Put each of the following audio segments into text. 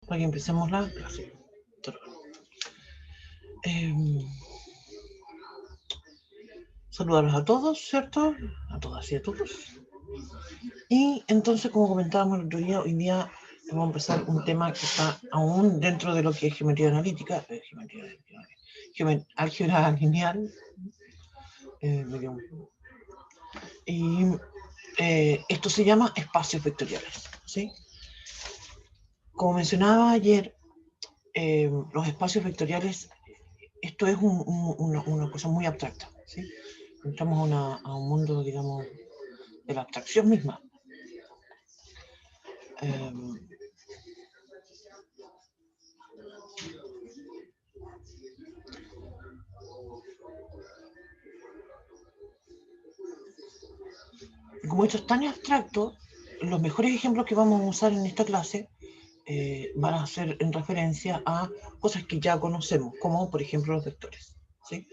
para que empecemos la clase. Saludarlos a todos, ¿cierto? A todas y a todos. Y entonces, como comentábamos el otro día, hoy día vamos a empezar un tema que está aún dentro de lo que es geometría analítica, álgebra lineal. Y esto se llama espacios vectoriales, ¿sí? Como mencionaba ayer, los espacios vectoriales, esto es una cosa muy abstracta, ¿sí? Entramos a un mundo, digamos, de la abstracción misma. Como esto es tan abstracto, los mejores ejemplos que vamos a usar en esta clase van a ser en referencia a cosas que ya conocemos, como por ejemplo los vectores, ¿sí?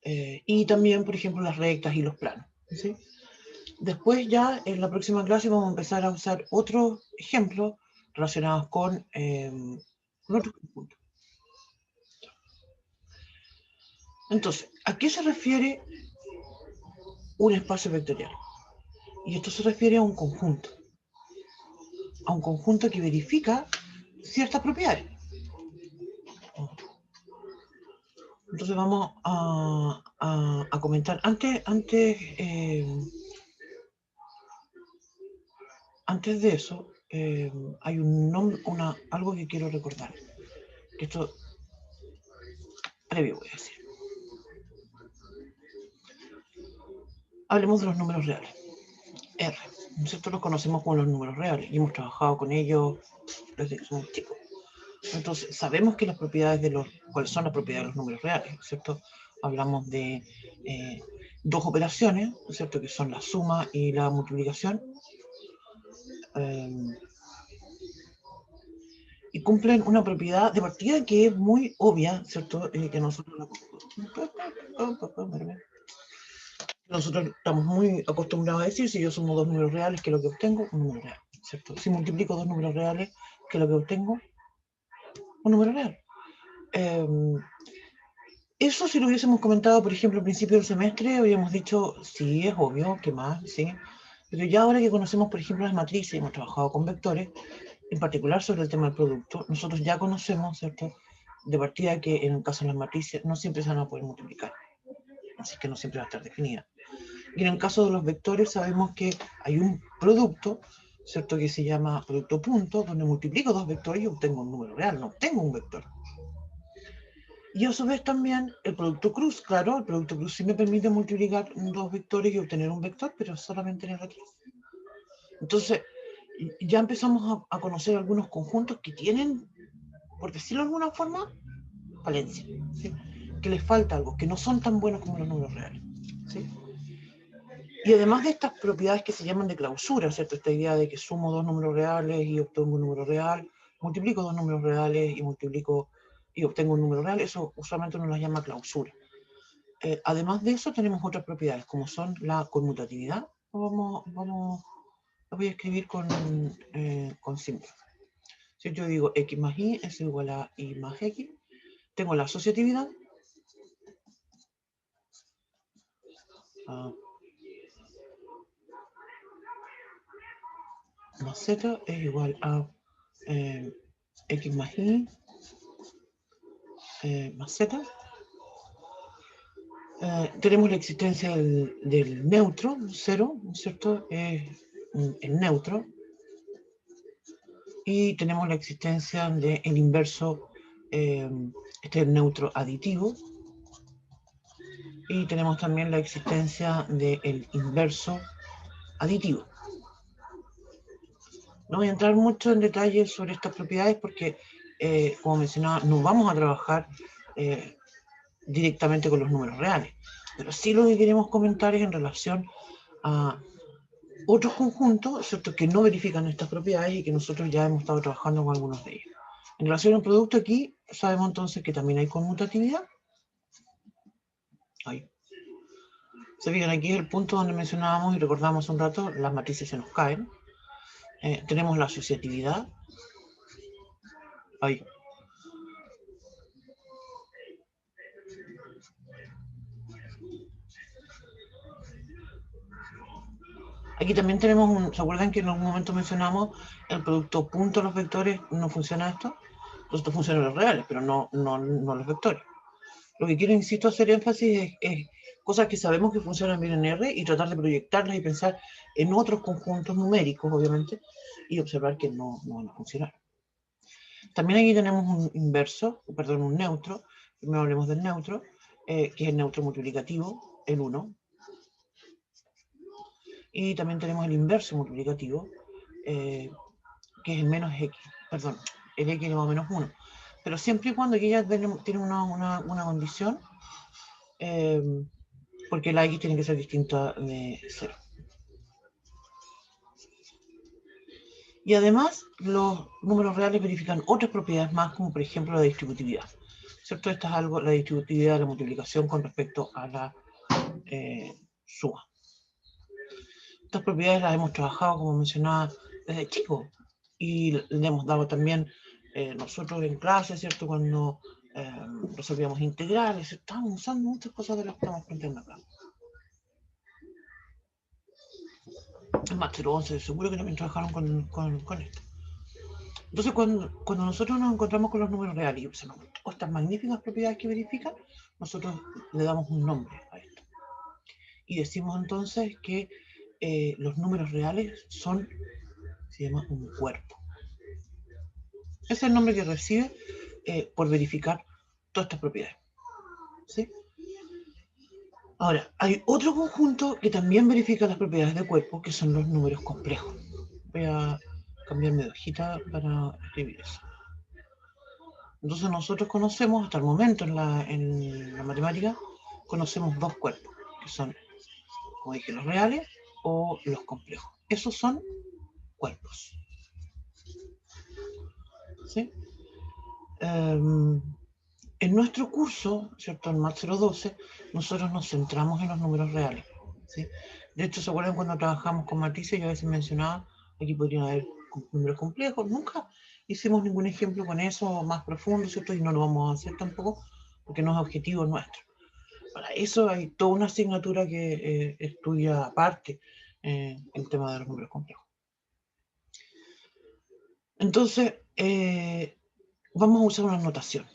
Y también, por ejemplo, las rectas y los planos, ¿sí? Después ya en la próxima clase vamos a empezar a usar otros ejemplos relacionados con otros conjuntos. Entonces, ¿a qué se refiere un espacio vectorial? Y esto se refiere a un conjunto que verifica ciertas propiedades. Entonces vamos a comentar. Antes de eso, hay algo que quiero recordar. Que esto previo voy a decir. Hablemos de los números reales. R. Nosotros los conocemos como los números reales y hemos trabajado con ellos desde que somos chicos. Entonces, sabemos que cuáles son las propiedades de los números reales, ¿cierto? Hablamos de dos operaciones, ¿cierto? Que son la suma y la multiplicación. Y cumplen una propiedad de partida que es muy obvia, ¿cierto? Que nosotros estamos muy acostumbrados a decir, si yo sumo dos números reales, ¿qué es lo que obtengo? Un número real, ¿cierto? Si multiplico dos números reales, ¿qué es lo que obtengo? Un número real. Eso si lo hubiésemos comentado, por ejemplo, al principio del semestre, habríamos dicho, sí, es obvio, ¿qué más? Sí. Pero ya ahora que conocemos, por ejemplo, las matrices, hemos trabajado con vectores, en particular sobre el tema del producto, nosotros ya conocemos, ¿cierto?, de partida que en el caso de las matrices no siempre se van a poder multiplicar, así que no siempre va a estar definida. Y en el caso de los vectores sabemos que hay un producto, ¿cierto?, que se llama producto punto, donde multiplico dos vectores y obtengo un número real, no obtengo un vector. Y a su vez también el producto cruz, claro, el producto cruz sí me permite multiplicar dos vectores y obtener un vector, pero solamente en el matriz. Entonces, ya empezamos a conocer algunos conjuntos que tienen, por decirlo de alguna forma, falencia, ¿sí? Que les falta algo, que no son tan buenos como los números reales, ¿sí? Y además de estas propiedades que se llaman de clausura, ¿cierto? Esta idea de que sumo dos números reales y obtengo un número real, multiplico dos números reales y obtengo un número real, eso usualmente uno las llama clausura. Además de eso tenemos otras propiedades, como son la conmutatividad. Lo voy a escribir con símbolos. Si yo digo x más y es igual a y más x, tengo la asociatividad. Más z es igual a x más y más z. Tenemos la existencia del neutro, 0, ¿no es cierto? El neutro. Y tenemos la existencia del inverso, este es el neutro aditivo. Y tenemos también la existencia del inverso aditivo. No voy a entrar mucho en detalle sobre estas propiedades porque, como mencionaba, no vamos a trabajar directamente con los números reales. Pero sí lo que queremos comentar es en relación a otros conjuntos, ¿cierto?, que no verifican estas propiedades y que nosotros ya hemos estado trabajando con algunos de ellos. En relación al producto aquí, sabemos entonces que también hay conmutatividad. Ahí. Se fijan, aquí es el punto donde mencionábamos y recordamos un rato, las matrices se nos caen. Tenemos la asociatividad. Ahí. Aquí también tenemos ¿se acuerdan que en algún momento mencionamos el producto punto los vectores? No funciona esto. Esto funciona en los reales, pero no los vectores. Lo que quiero, insisto, hacer énfasis es cosas que sabemos que funcionan bien en R y tratar de proyectarlas y pensar en otros conjuntos numéricos, obviamente, y observar que no van a funcionar. También aquí tenemos un inverso, perdón, un neutro. Primero hablemos del neutro, que es el neutro multiplicativo, el 1. Y también tenemos el inverso multiplicativo, que es el menos x, perdón, el x elevado a menos 1. Pero siempre y cuando aquí ya tiene una condición, porque la x tiene que ser distinta de 0. Y además, los números reales verifican otras propiedades más, como por ejemplo la distributividad. ¿Cierto? Esta es algo, la distributividad de la multiplicación con respecto a la suma. Estas propiedades las hemos trabajado, como mencionaba, desde chico. Y le hemos dado también nosotros en clase, ¿cierto? Cuando resolvíamos integrales, estamos usando muchas cosas de las que estamos aprendiendo acá. En Máster 11, seguro que también trabajaron con esto. Entonces, cuando nosotros nos encontramos con los números reales y observamos estas magníficas propiedades que verifican, nosotros le damos un nombre a esto. Y decimos entonces que los números reales se llama un cuerpo. Ese es el nombre que recibe por verificar todas estas propiedades. ¿Sí? Ahora, hay otro conjunto que también verifica las propiedades de cuerpo, que son los números complejos. Voy a cambiarme de hojita para escribir eso. Entonces nosotros conocemos, hasta el momento en la matemática, conocemos dos cuerpos, que son, como dije, los reales o los complejos. Esos son cuerpos. ¿Sí? En nuestro curso, ¿cierto? En Máster 12, nosotros nos centramos en los números reales. ¿Sí? De hecho, ¿se acuerdan cuando trabajamos con matrices? Yo a veces mencionaba, aquí podrían haber números complejos. Nunca hicimos ningún ejemplo con eso más profundo, ¿cierto? Y no lo vamos a hacer tampoco, porque no es objetivo nuestro. Para eso hay toda una asignatura que estudia aparte el tema de los números complejos. Entonces, vamos a usar una notación.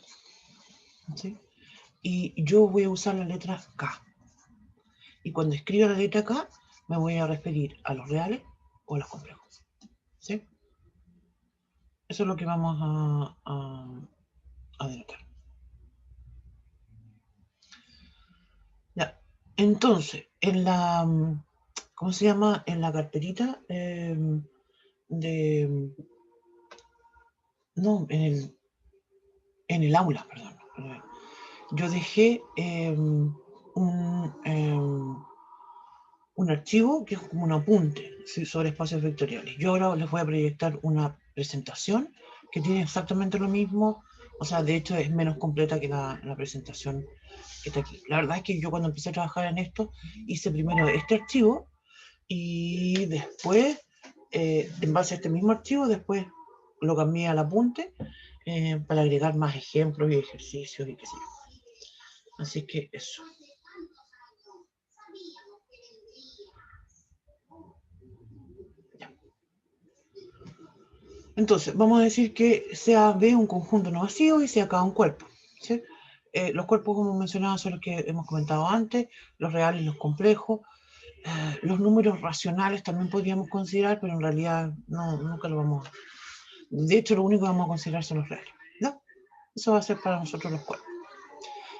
¿Sí? Y yo voy a usar la letra K. Y cuando escriba la letra K, me voy a referir a los reales o a los complejos. ¿Sí? Eso es lo que vamos a denotar. Ya. Entonces, en la, ¿cómo se llama? En la carterita no, en el aula, perdón. Yo dejé un archivo que es como un apunte, ¿sí?, sobre espacios vectoriales. Yo ahora les voy a proyectar una presentación que tiene exactamente lo mismo, o sea, de hecho es menos completa que la presentación que está aquí. La verdad es que yo cuando empecé a trabajar en esto, hice primero este archivo y después, en base a este mismo archivo, después lo cambié al apunte para agregar más ejemplos y ejercicios y qué sé yo. Así que eso. Entonces, vamos a decir que sea B un conjunto no vacío y sea K un cuerpo. ¿Sí? Los cuerpos, como mencionaba, son los que hemos comentado antes, los reales, los complejos. Los números racionales también podríamos considerar, pero en realidad nunca lo vamos a... De hecho, lo único que vamos a considerar son los reales. ¿No? Eso va a ser para nosotros los cuerpos.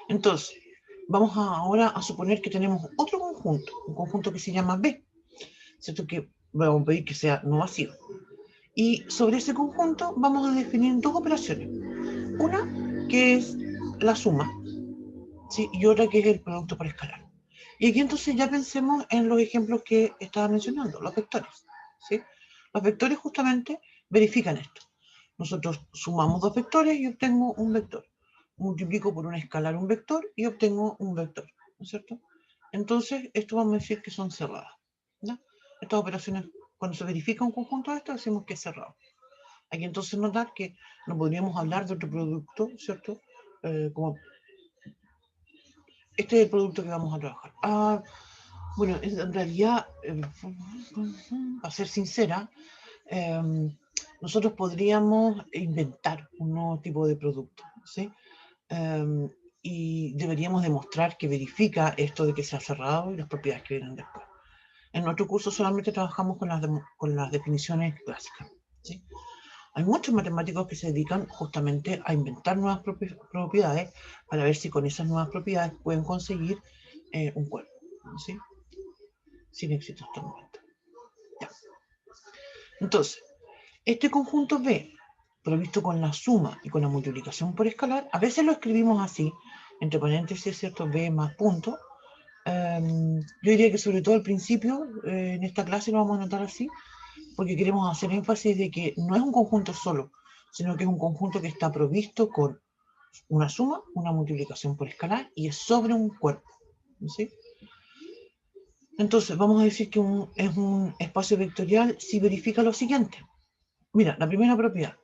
Entonces, vamos ahora a suponer que tenemos otro conjunto, un conjunto que se llama B, ¿cierto? Que vamos a pedir que sea no vacío. Y sobre ese conjunto vamos a definir dos operaciones. Una que es la suma, ¿sí?, y otra que es el producto por escalar. Y aquí entonces ya pensemos en los ejemplos que estaba mencionando, los vectores. ¿Sí? Los vectores justamente verifican esto. Nosotros sumamos dos vectores y obtengo un vector. Multiplico por un escalar un vector y obtengo un vector, ¿no es cierto? Entonces, esto vamos a decir que son cerradas. ¿No? Estas operaciones, cuando se verifica un conjunto de estos, decimos que es cerrado. Hay que entonces notar que no podríamos hablar de otro producto, ¿cierto? Como este es el producto que vamos a trabajar. Bueno, en realidad, para ser sincera, nosotros podríamos inventar un nuevo tipo de producto, ¿sí? Y deberíamos demostrar que verifica esto de que se ha cerrado y las propiedades que vienen después. En nuestro curso solamente trabajamos con las definiciones clásicas, ¿sí? Hay muchos matemáticos que se dedican justamente a inventar nuevas propiedades para ver si con esas nuevas propiedades pueden conseguir un cuerpo, ¿sí? Sin éxito hasta el momento. Ya. Entonces, este conjunto B, provisto con la suma y con la multiplicación por escalar, a veces lo escribimos así, entre paréntesis, ¿cierto? B más punto. Yo diría que sobre todo al principio, en esta clase lo vamos a anotar así, porque queremos hacer énfasis de que no es un conjunto solo, sino que es un conjunto que está provisto con una suma, una multiplicación por escalar y es sobre un cuerpo, ¿sí? Entonces, vamos a decir que es un espacio vectorial si verifica lo siguiente. Mira, la primera propiedad,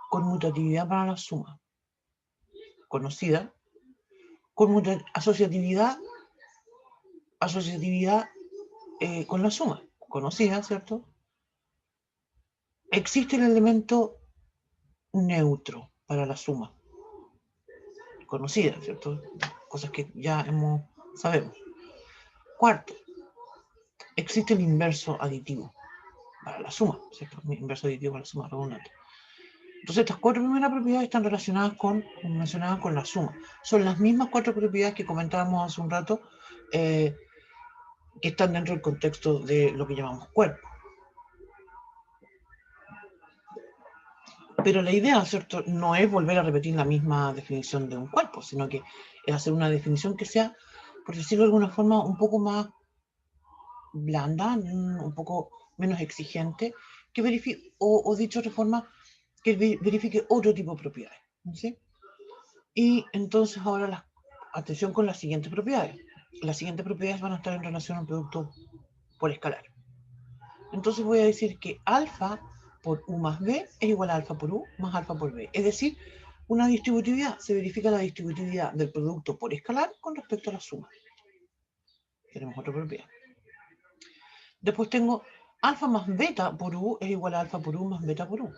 conmutatividad para la suma, conocida, asociatividad con la suma, conocida, ¿cierto? Existe el elemento neutro para la suma, conocida, ¿cierto? Cosas que ya sabemos. Cuarto, existe el inverso aditivo para la suma, ¿cierto? El inverso aditivo para la suma redundante. Entonces, estas cuatro primeras propiedades están relacionadas mencionadas con la suma. Son las mismas cuatro propiedades que comentábamos hace un rato, que están dentro del contexto de lo que llamamos cuerpo. Pero la idea, ¿cierto?, no es volver a repetir la misma definición de un cuerpo, sino que es hacer una definición que sea, por decirlo de alguna forma, un poco más blanda, un poco menos exigente, que verifique, o dicho de otra forma, que verifique otro tipo de propiedades, ¿sí? Y entonces ahora atención con las siguientes propiedades. Las siguientes propiedades van a estar en relación al producto por escalar. Entonces voy a decir que alfa por U más B es igual a alfa por U más alfa por B. Es decir, una distributividad. Se verifica la distributividad del producto por escalar con respecto a la suma. Tenemos otra propiedad. Después tengo alfa más beta por U es igual a alfa por U más beta por U.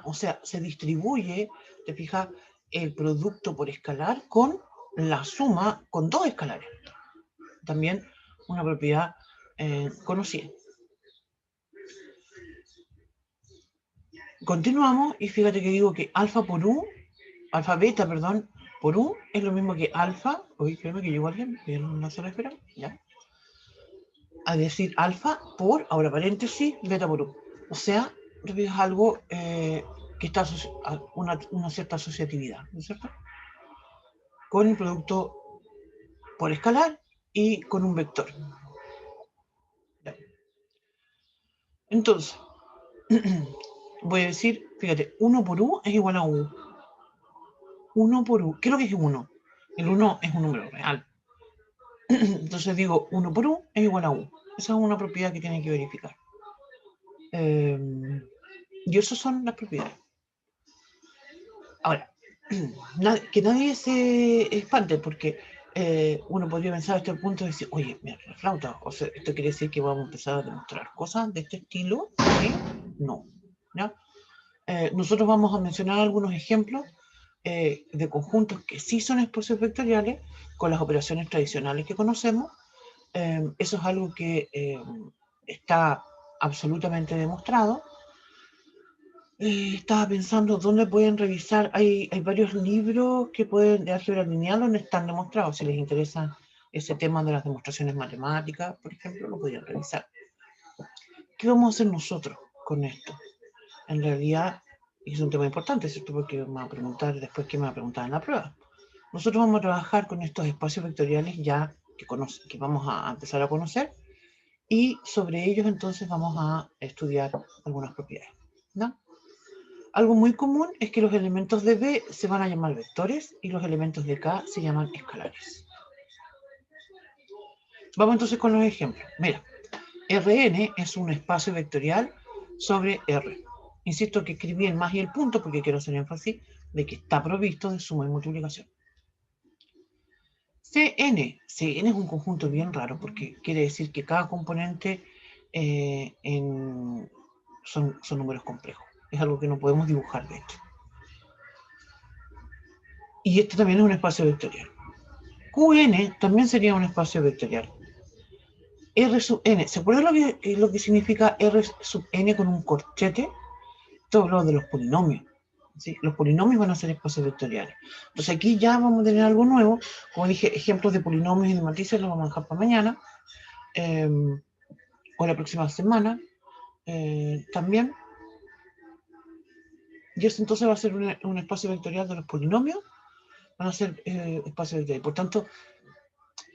O sea, se distribuye, te fijas, el producto por escalar con la suma con dos escalares. También una propiedad conocida. Continuamos y fíjate que digo que alfa beta, perdón, por U es lo mismo que alfa. Uy, espérame que llegó alguien, voy a una sola espera, ya. A decir alfa por, ahora paréntesis, beta por U. O sea, es algo que está una cierta asociatividad, ¿no es cierto? Con el producto por escalar y con un vector. Entonces, voy a decir, fíjate, 1 por U es igual a U. 1 por U. ¿Qué es lo que es 1? El 1 es un número real. Entonces digo, 1 por U es igual a U. Esa es una propiedad que tienen que verificar. Y esas son las propiedades. Ahora, que nadie se espante, porque uno podría pensar a este punto y decir, oye, mira, la flauta, o sea, esto quiere decir que vamos a empezar a demostrar cosas de este estilo. ¿Sí? No. ¿Ya? Nosotros vamos a mencionar algunos ejemplos de conjuntos que sí son espacios vectoriales con las operaciones tradicionales que conocemos. Eso es algo que está absolutamente demostrado. Estaba pensando dónde pueden revisar. Hay varios libros que pueden de álgebra lineal donde están demostrados. Si les interesa ese tema de las demostraciones matemáticas, por ejemplo, lo podrían revisar. ¿Qué vamos a hacer nosotros con esto? En realidad, es un tema importante, ¿cierto? Porque me va a preguntar después qué me va a preguntar en la prueba. Nosotros vamos a trabajar con estos espacios vectoriales ya que vamos a empezar a conocer, y sobre ellos entonces vamos a estudiar algunas propiedades, ¿no? Algo muy común es que los elementos de B se van a llamar vectores y los elementos de K se llaman escalares. Vamos entonces con los ejemplos. Mira, Rn es un espacio vectorial sobre R. Insisto que escribí el más y el punto porque quiero hacer énfasis de que está provisto de suma y multiplicación. CN es un conjunto bien raro porque quiere decir que cada componente son números complejos. Es algo que no podemos dibujar, de hecho. Y este también es un espacio vectorial. QN también sería un espacio vectorial. R sub n, ¿se acuerdan lo que significa R sub n con un corchete? Esto hablo de los polinomios. ¿Sí? Los polinomios van a ser espacios vectoriales. Entonces aquí ya vamos a tener algo nuevo. Como dije, ejemplos de polinomios y de matrices los vamos a dejar para mañana. O la próxima semana. También. Y eso entonces va a ser un espacio vectorial de los polinomios. Van a ser espacios vectoriales. Por tanto,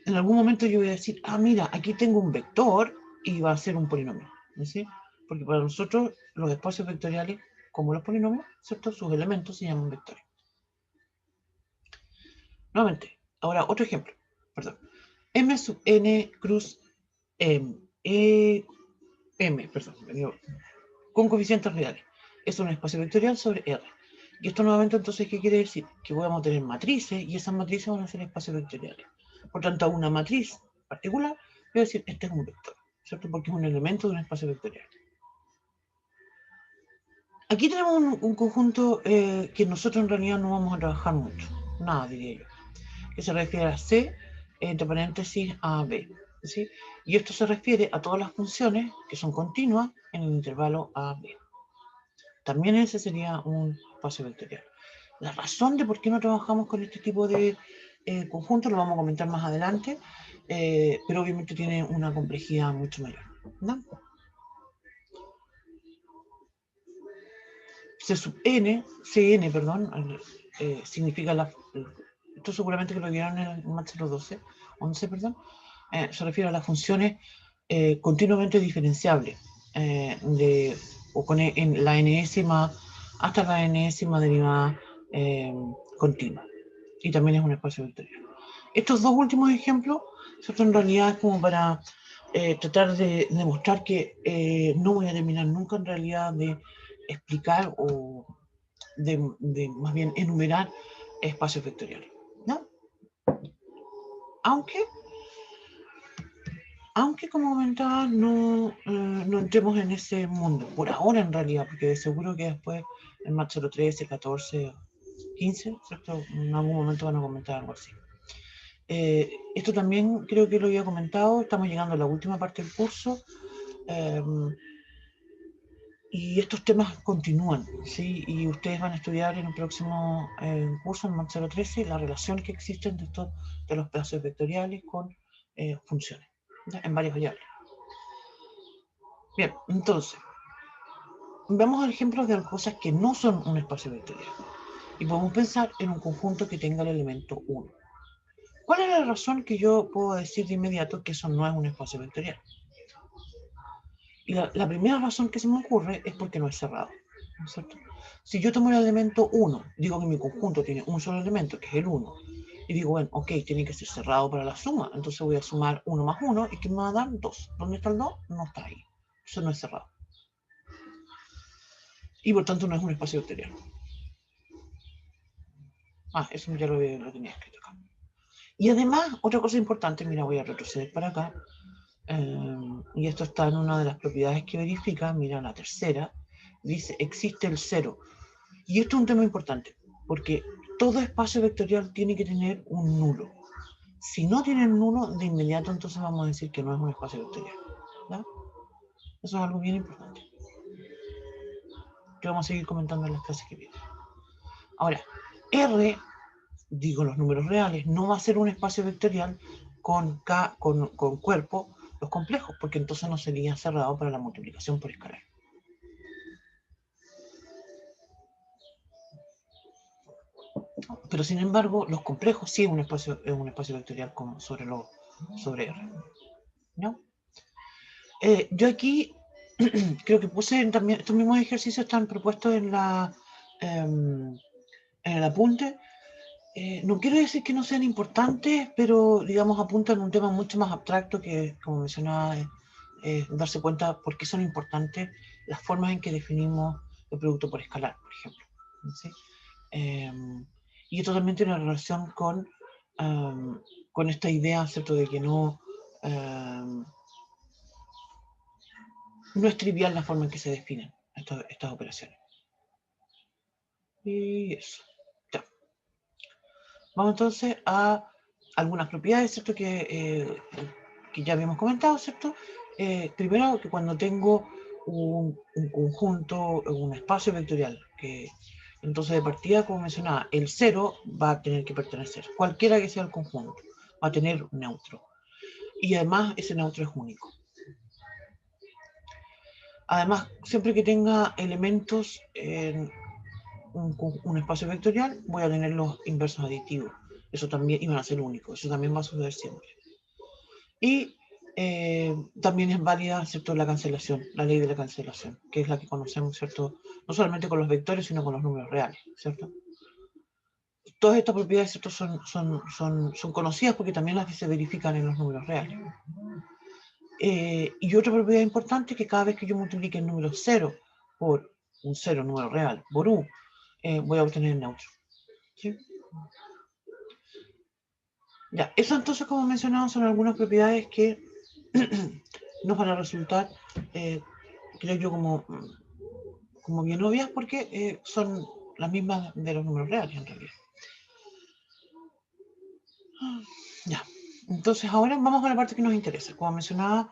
en algún momento yo voy a decir, mira, aquí tengo un vector y va a ser un polinomio. ¿Sí? Porque para nosotros los espacios vectoriales, como los polinomios, ¿cierto? Sus elementos se llaman vectores. Nuevamente, ahora otro ejemplo. Perdón. M sub n cruz m, perdón, con coeficientes reales. Es un espacio vectorial sobre R. Y esto nuevamente entonces, ¿qué quiere decir? Que vamos a tener matrices y esas matrices van a ser espacios vectoriales. Por tanto, a una matriz particular, voy a decir, este es un vector, ¿cierto? Porque es un elemento de un espacio vectorial. Aquí tenemos un conjunto que nosotros en realidad no vamos a trabajar mucho. Nada, diría yo. Que se refiere a C, entre paréntesis, a B. ¿Sí? Y esto se refiere a todas las funciones que son continuas en el intervalo a B. También ese sería un espacio vectorial. La razón de por qué no trabajamos con este tipo de conjuntos lo vamos a comentar más adelante, pero obviamente tiene una complejidad mucho mayor, ¿no? C sub n, Cn, perdón, significa esto seguramente que lo vieron en el Math 11, perdón, se refiere a las funciones continuamente diferenciables, o con en la enésima hasta la enésima derivada continua. Y también es un espacio vectorial. Estos dos últimos ejemplos, ¿cierto? En realidad es como para tratar de demostrar que no voy a terminar nunca en realidad de explicar o de más bien enumerar espacios vectoriales, ¿no? Aunque como comentaba, no entremos en ese mundo, por ahora en realidad, porque seguro que después en Math 013, 14, 15, ¿cierto? En algún momento van a comentar algo así. Esto también creo que lo había comentado, estamos llegando a la última parte del curso, y estos temas continúan, ¿sí? Y ustedes van a estudiar en el próximo curso, en Math 013, la relación que existe entre de los espacios vectoriales con funciones, ¿ya? En varias variables. Bien, entonces, veamos ejemplos de cosas que no son un espacio vectorial. Y podemos pensar en un conjunto que tenga el elemento 1. ¿Cuál es la razón que yo puedo decir de inmediato que eso no es un espacio vectorial? Y la primera razón que se me ocurre es porque no es cerrado, ¿no es cierto? Si yo tomo el elemento 1, digo que mi conjunto tiene un solo elemento, que es el 1, y digo, bueno, ok, tiene que ser cerrado para la suma, entonces voy a sumar 1 más 1, y que me va a dar 2. ¿Dónde está el 2? No está ahí. Eso no es cerrado. Y por tanto no es un espacio vectorial. Eso ya lo tenía escrito acá. Y además, otra cosa importante, mira, voy a retroceder para acá, y esto está en una de las propiedades que verifica, mira la tercera, dice, existe el cero. Y esto es un tema importante, porque todo espacio vectorial tiene que tener un nulo. Si no tiene un nulo, de inmediato entonces vamos a decir que no es un espacio vectorial, ¿ya? Eso es algo bien importante, que vamos a seguir comentando en las clases que vienen. Ahora, R, digo los números reales, no va a ser un espacio vectorial con cuerpo los complejos, porque entonces no sería cerrado para la multiplicación por escalar. Pero sin embargo, los complejos sí es un espacio vectorial sobre R, ¿no? Yo aquí creo que puse también, estos mismos ejercicios están propuestos en el apunte. No quiero decir que no sean importantes, pero digamos apuntan a un tema mucho más abstracto que, como mencionaba, darse cuenta por qué son importantes las formas en que definimos el producto por escalar, por ejemplo. ¿Sí? Y esto también tiene relación con esta idea, ¿cierto?, de que no es trivial la forma en que se definen estas operaciones. Y eso. Ya. Vamos entonces a algunas propiedades, ¿cierto?, que ya habíamos comentado, ¿cierto? Primero, que cuando tengo un conjunto, un espacio vectorial, que entonces de partida, como mencionaba, el 0 va a tener que pertenecer, cualquiera que sea el conjunto, va a tener un neutro. Y además ese neutro es único. Además, siempre que tenga elementos en un espacio vectorial, voy a tener los inversos aditivos. Eso también, y van a ser únicos, eso también va a suceder siempre. Y también es válida, ¿cierto?, la cancelación, la ley de la cancelación, que es la que conocemos, ¿cierto?, no solamente con los vectores, sino con los números reales, ¿cierto? Todas estas propiedades, ¿cierto?, son conocidas porque también las se verifican en los números reales. Y otra propiedad importante es que cada vez que yo multiplique el número 0 por un 0, número real, por u, voy a obtener el neutro. ¿Sí? Ya, eso entonces, como mencionaba, son algunas propiedades que nos van a resultar, creo yo, como bien obvias, porque son las mismas de los números reales, en realidad. Ya, entonces ahora vamos a la parte que nos interesa. Como mencionaba,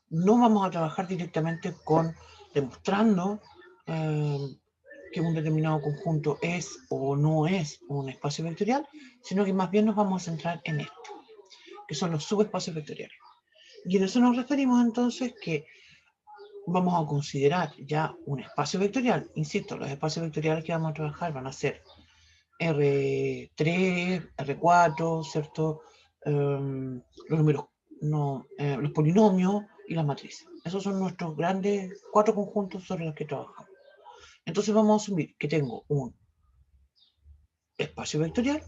no vamos a trabajar directamente con demostrando que un determinado conjunto es o no es un espacio vectorial, sino que más bien nos vamos a centrar en esto, que son los subespacios vectoriales. Y en eso nos referimos entonces que vamos a considerar ya un espacio vectorial. Insisto, los espacios vectoriales que vamos a trabajar van a ser R3, R4, ¿cierto? Los números, los polinomios y las matrices. Esos son nuestros grandes 4 conjuntos sobre los que trabajamos. Entonces vamos a asumir que tengo un espacio vectorial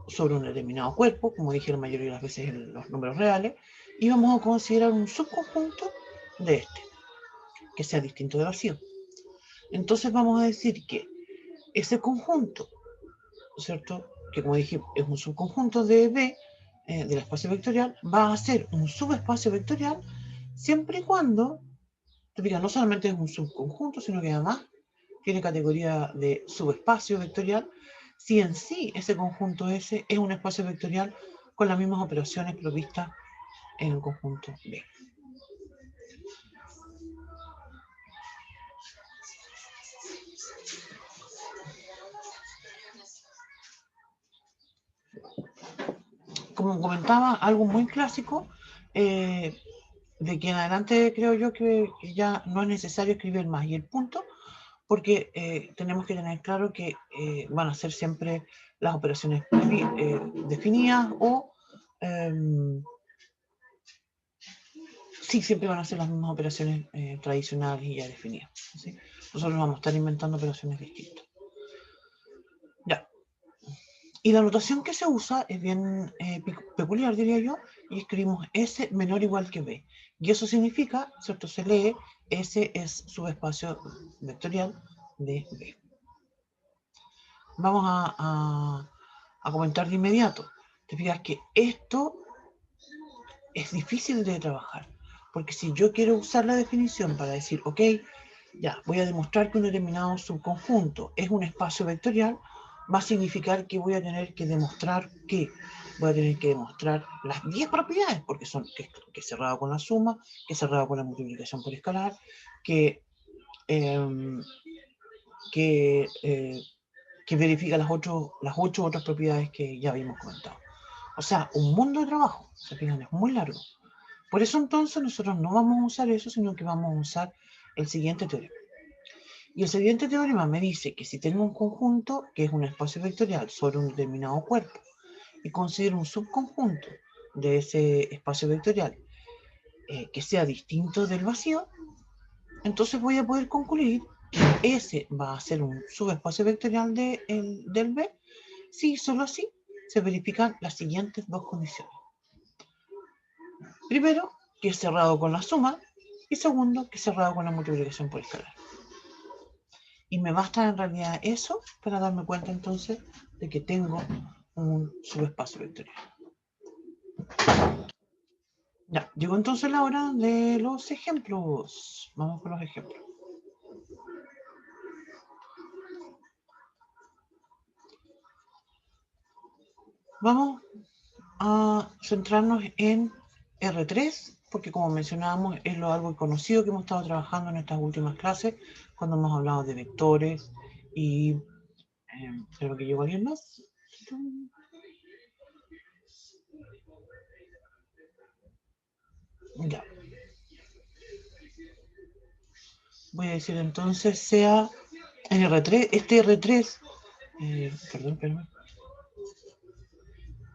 sobre un determinado cuerpo, como dije la mayoría de las veces en los números reales, y vamos a considerar un subconjunto de este, que sea distinto de vacío. Entonces vamos a decir que ese conjunto, ¿cierto?, que como dije es un subconjunto de B, del espacio vectorial, va a ser un subespacio vectorial siempre y cuando, no solamente es un subconjunto, sino que además tiene categoría de subespacio vectorial, si en sí ese conjunto S es un espacio vectorial con las mismas operaciones provistas en el conjunto B. Como comentaba, algo muy clásico, de que en adelante creo yo que ya no es necesario escribir más y el punto, porque tenemos que tener claro que van a ser siempre las operaciones definidas o sí, siempre van a ser las mismas operaciones tradicionales y ya definidas, ¿sí? Nosotros vamos a estar inventando operaciones distintas. Ya. Y la notación que se usa es bien peculiar, diría yo, y escribimos S menor o igual que B. Y eso significa, ¿cierto? Se lee S es subespacio vectorial de B. Vamos a comentar de inmediato. Te fijas que esto es difícil de trabajar, porque si yo quiero usar la definición para decir, ok, ya, voy a demostrar que un determinado subconjunto es un espacio vectorial, va a significar que voy a tener que demostrar las 10 propiedades, porque son que es cerrado con la suma, que es cerrado con la multiplicación por escalar, que verifica las 8 otras propiedades que ya habíamos comentado. O sea, un mundo de trabajo, se fijan, es muy largo. Por eso entonces nosotros no vamos a usar eso, sino que vamos a usar el siguiente teorema. Y el siguiente teorema me dice que si tengo un conjunto que es un espacio vectorial sobre un determinado cuerpo y considero un subconjunto de ese espacio vectorial que sea distinto del vacío, entonces voy a poder concluir que ese va a ser un subespacio vectorial del B si solo así se verifican las siguientes dos condiciones. Primero, que es cerrado con la suma, y segundo, que es cerrado con la multiplicación por escalar. Y me basta en realidad eso para darme cuenta entonces de que tengo un subespacio vectorial. Ya, llegó entonces la hora de los ejemplos. Vamos con los ejemplos. Vamos a centrarnos en R3, porque como mencionábamos, es lo algo conocido que hemos estado trabajando en estas últimas clases, cuando hemos hablado de vectores y... creo que llegó alguien más. Ya. Voy a decir entonces sea en R3, este R3, perdón, perdón.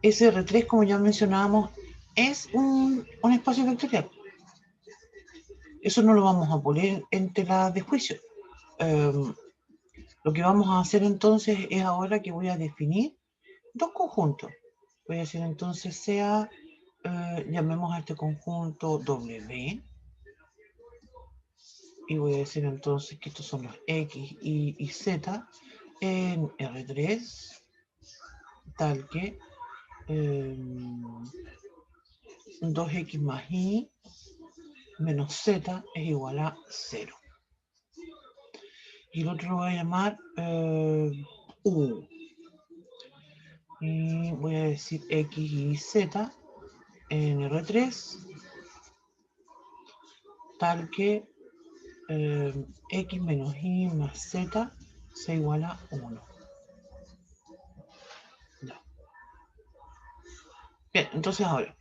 Ese R3, como ya mencionábamos, es un espacio vectorial. Eso no lo vamos a poner en tela de juicio. Lo que vamos a hacer entonces es ahora que voy a definir dos conjuntos. Voy a decir entonces sea, llamemos a este conjunto W, y voy a decir entonces que estos son los X, Y Z en R3, tal que 2X más Y menos Z es igual a 0. Y el otro lo voy a llamar U. Y voy a decir X y Z en R3, tal que X menos Y más Z se iguala a 1. Ya. Bien, entonces ahora,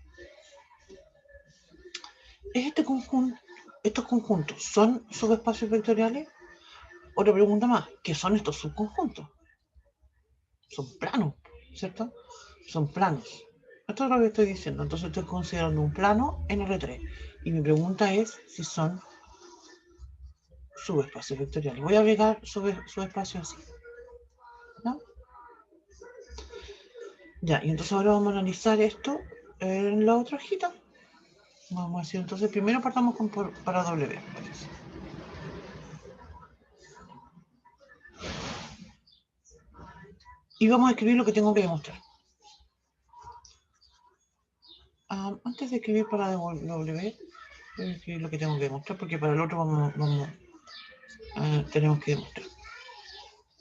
¿estos conjuntos son subespacios vectoriales? Otra pregunta más, ¿qué son estos subconjuntos? Son planos, ¿cierto? Son planos. Esto es lo que estoy diciendo. Entonces estoy considerando un plano en R3. Y mi pregunta es si son subespacios vectoriales. Voy a agregar subespacios así. ¿No? Ya, y entonces ahora vamos a analizar esto en la otra hojita. Vamos a decir, entonces primero partamos con para W. Y vamos a escribir lo que tengo que demostrar. Antes de escribir para W, voy a escribir lo que tengo que demostrar, porque para el otro tenemos que demostrar.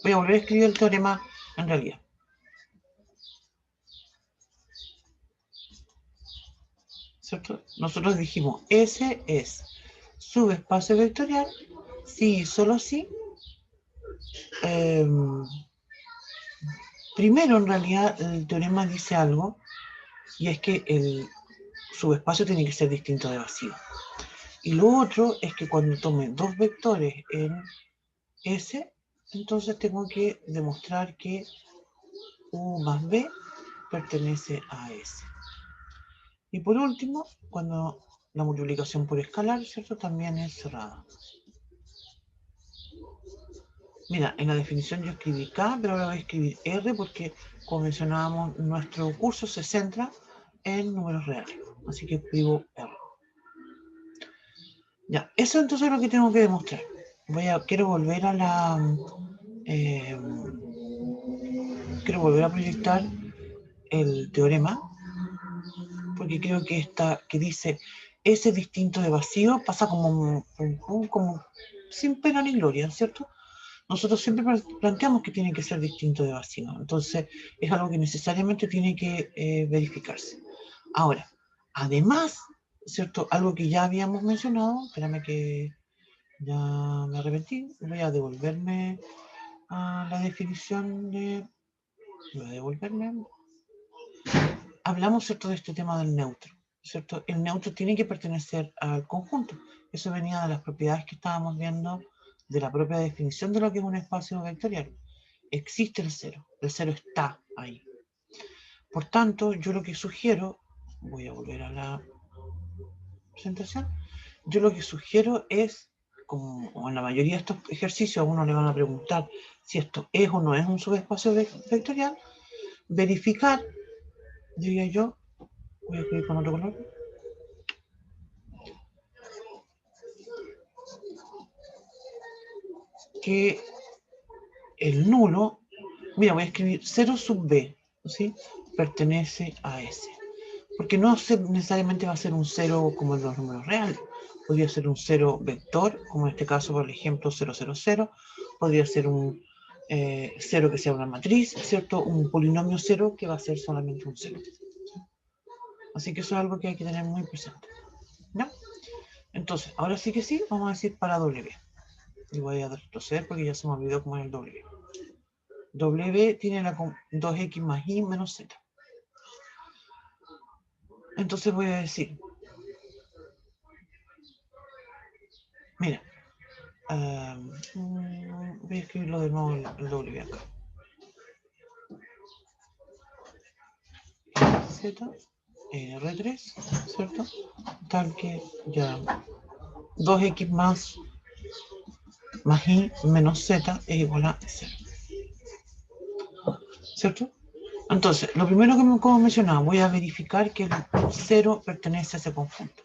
Voy a volver a escribir el teorema en realidad. ¿Cierto? Nosotros dijimos, S es subespacio vectorial si y solo si. Primero, en realidad, el teorema dice algo, y es que el subespacio tiene que ser distinto de vacío. Y lo otro es que cuando tome dos vectores en S, entonces tengo que demostrar que U más B pertenece a S. Y por último, cuando la multiplicación por escalar, ¿cierto? También es cerrada. Mira, en la definición yo escribí K, pero ahora voy a escribir R porque, como mencionábamos, nuestro curso se centra en números reales. Así que escribo R. Ya, eso entonces es lo que tengo que demostrar. Quiero volver a quiero volver a proyectar el teorema, porque creo que que dice ese distinto de vacío pasa como sin pena ni gloria, ¿cierto? Nosotros siempre planteamos que tiene que ser distinto de vacío, entonces es algo que necesariamente tiene que verificarse. Ahora, además, ¿cierto? Algo que ya habíamos mencionado, espérame que ya me arrepentí, voy a devolverme a la definición de... Voy a devolverme. Hablamos, ¿cierto?, de este tema del neutro, ¿cierto? El neutro tiene que pertenecer al conjunto. Eso venía de las propiedades que estábamos viendo de la propia definición de lo que es un espacio vectorial. Existe el cero está ahí. Por tanto, yo lo que sugiero, voy a volver a la presentación, yo lo que sugiero es, como en la mayoría de estos ejercicios a uno le van a preguntar si esto es o no es un subespacio vectorial, verificar, diría yo, voy a escribir con otro color, que el nulo, mira, voy a escribir 0 sub b, ¿sí? Pertenece a S. Porque no necesariamente va a ser un 0 como en los números reales. Podría ser un 0 vector, como en este caso, por ejemplo, 0, 0, 0. Podría ser un 0 que sea una matriz, ¿cierto? Un polinomio 0 que va a ser solamente un 0. Así que eso es algo que hay que tener muy presente, ¿no? Entonces, ahora sí que sí, vamos a decir para W. Y voy a retroceder porque ya se me olvidó cómo es el W. W tiene la 2x más y menos z. Entonces voy a decir, mira, voy a escribirlo de nuevo el W acá. Z, R3, ¿cierto? Tal que ya 2x más y menos z es igual a 0. ¿Cierto? Entonces, lo primero que como mencionaba, voy a verificar que el 0 pertenece a ese conjunto.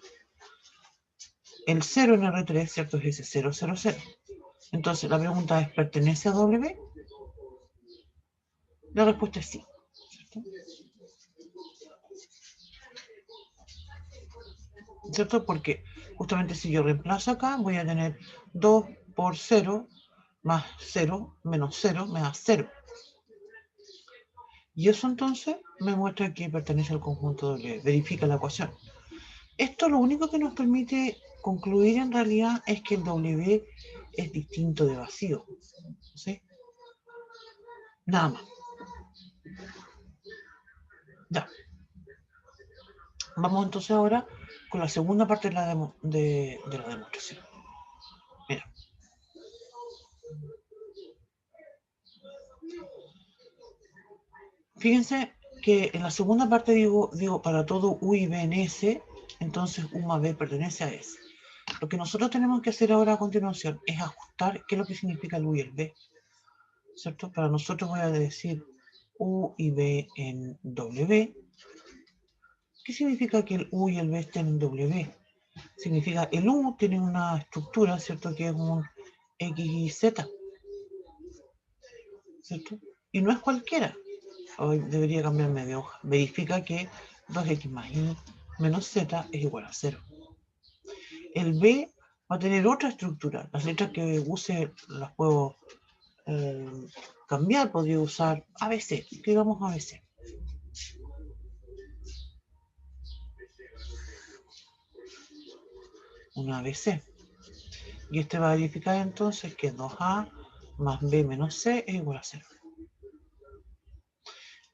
El 0 en R3, ¿cierto? Es ese 0, 0, 0. Entonces, la pregunta es, ¿pertenece a W? La respuesta es sí, ¿cierto? ¿Cierto? Porque justamente si yo reemplazo acá, voy a tener 2 por 0 más 0 menos 0 me da 0. Y eso entonces me muestra que pertenece al conjunto W. Verifica la ecuación. Esto lo único que nos permite concluir en realidad es que el W es distinto de vacío. ¿Sí? Nada más. Ya. Vamos entonces ahora con la segunda parte de la demostración. Mira. Fíjense que en la segunda parte digo para todo U y B en S, entonces U más B pertenece a S. Lo que nosotros tenemos que hacer ahora a continuación es ajustar qué es lo que significa el U y el B. ¿Cierto? Para nosotros voy a decir U y B en W. ¿Qué significa que el U y el B estén en W? Significa el U tiene una estructura, ¿cierto? Que es un X y Z, ¿cierto? Y no es cualquiera. Hoy debería cambiarme de hoja. Verifica que 2x más y menos z es igual a 0. El B va a tener otra estructura. Las letras que use las puedo cambiar. Podría usar ABC. Escribamos ABC. Una ABC. Y este va a verificar entonces que 2A más B menos C es igual a 0.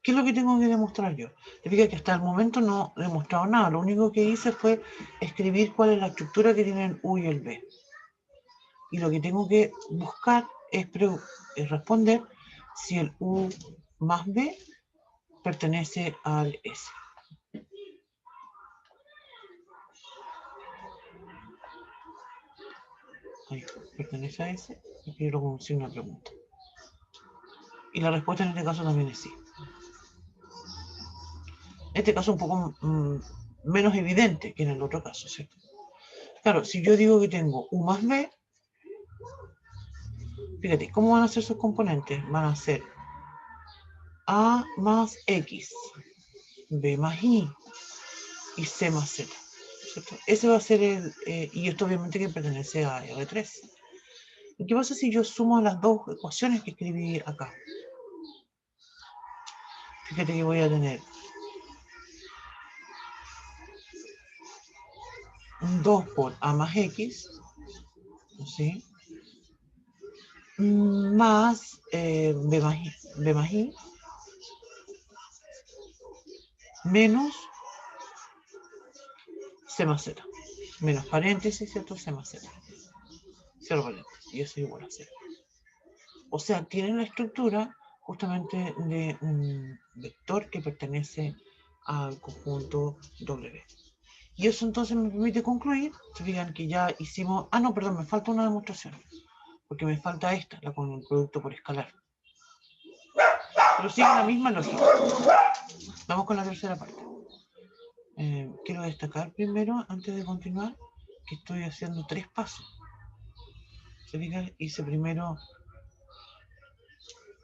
¿Qué es lo que tengo que demostrar yo? Significa que hasta el momento no he demostrado nada. Lo único que hice fue escribir cuál es la estructura que tienen U y el B. Y lo que tengo que buscar es responder si el U más B pertenece al S. Ahí, pertenece a S, y quiero con un signo de pregunta. Y la respuesta en este caso también es sí. Este caso es un poco menos evidente que en el otro caso, ¿cierto? Claro, si yo digo que tengo U más B, fíjate, ¿cómo van a ser sus componentes? Van a ser A más X, B más Y C más Z. ¿Cierto? Ese va a ser y esto obviamente que pertenece a R3. ¿Y qué pasa si yo sumo las dos ecuaciones que escribí acá? Fíjate que voy a tener un 2 por A más X, ¿sí? Más B más Y menos C más Z. Menos paréntesis, ¿cierto? C más Z. Cero paréntesis. Y eso es igual a 0. O sea, tienen la estructura justamente de un vector que pertenece al conjunto W. Y eso entonces me permite concluir, se fijan que ya hicimos, no, perdón, me falta una demostración, porque me falta esta, la con el producto por escalar. Pero sigue la misma lógica. Vamos con la tercera parte. Quiero destacar primero, antes de continuar, que estoy haciendo 3 pasos. Se fijan, hice primero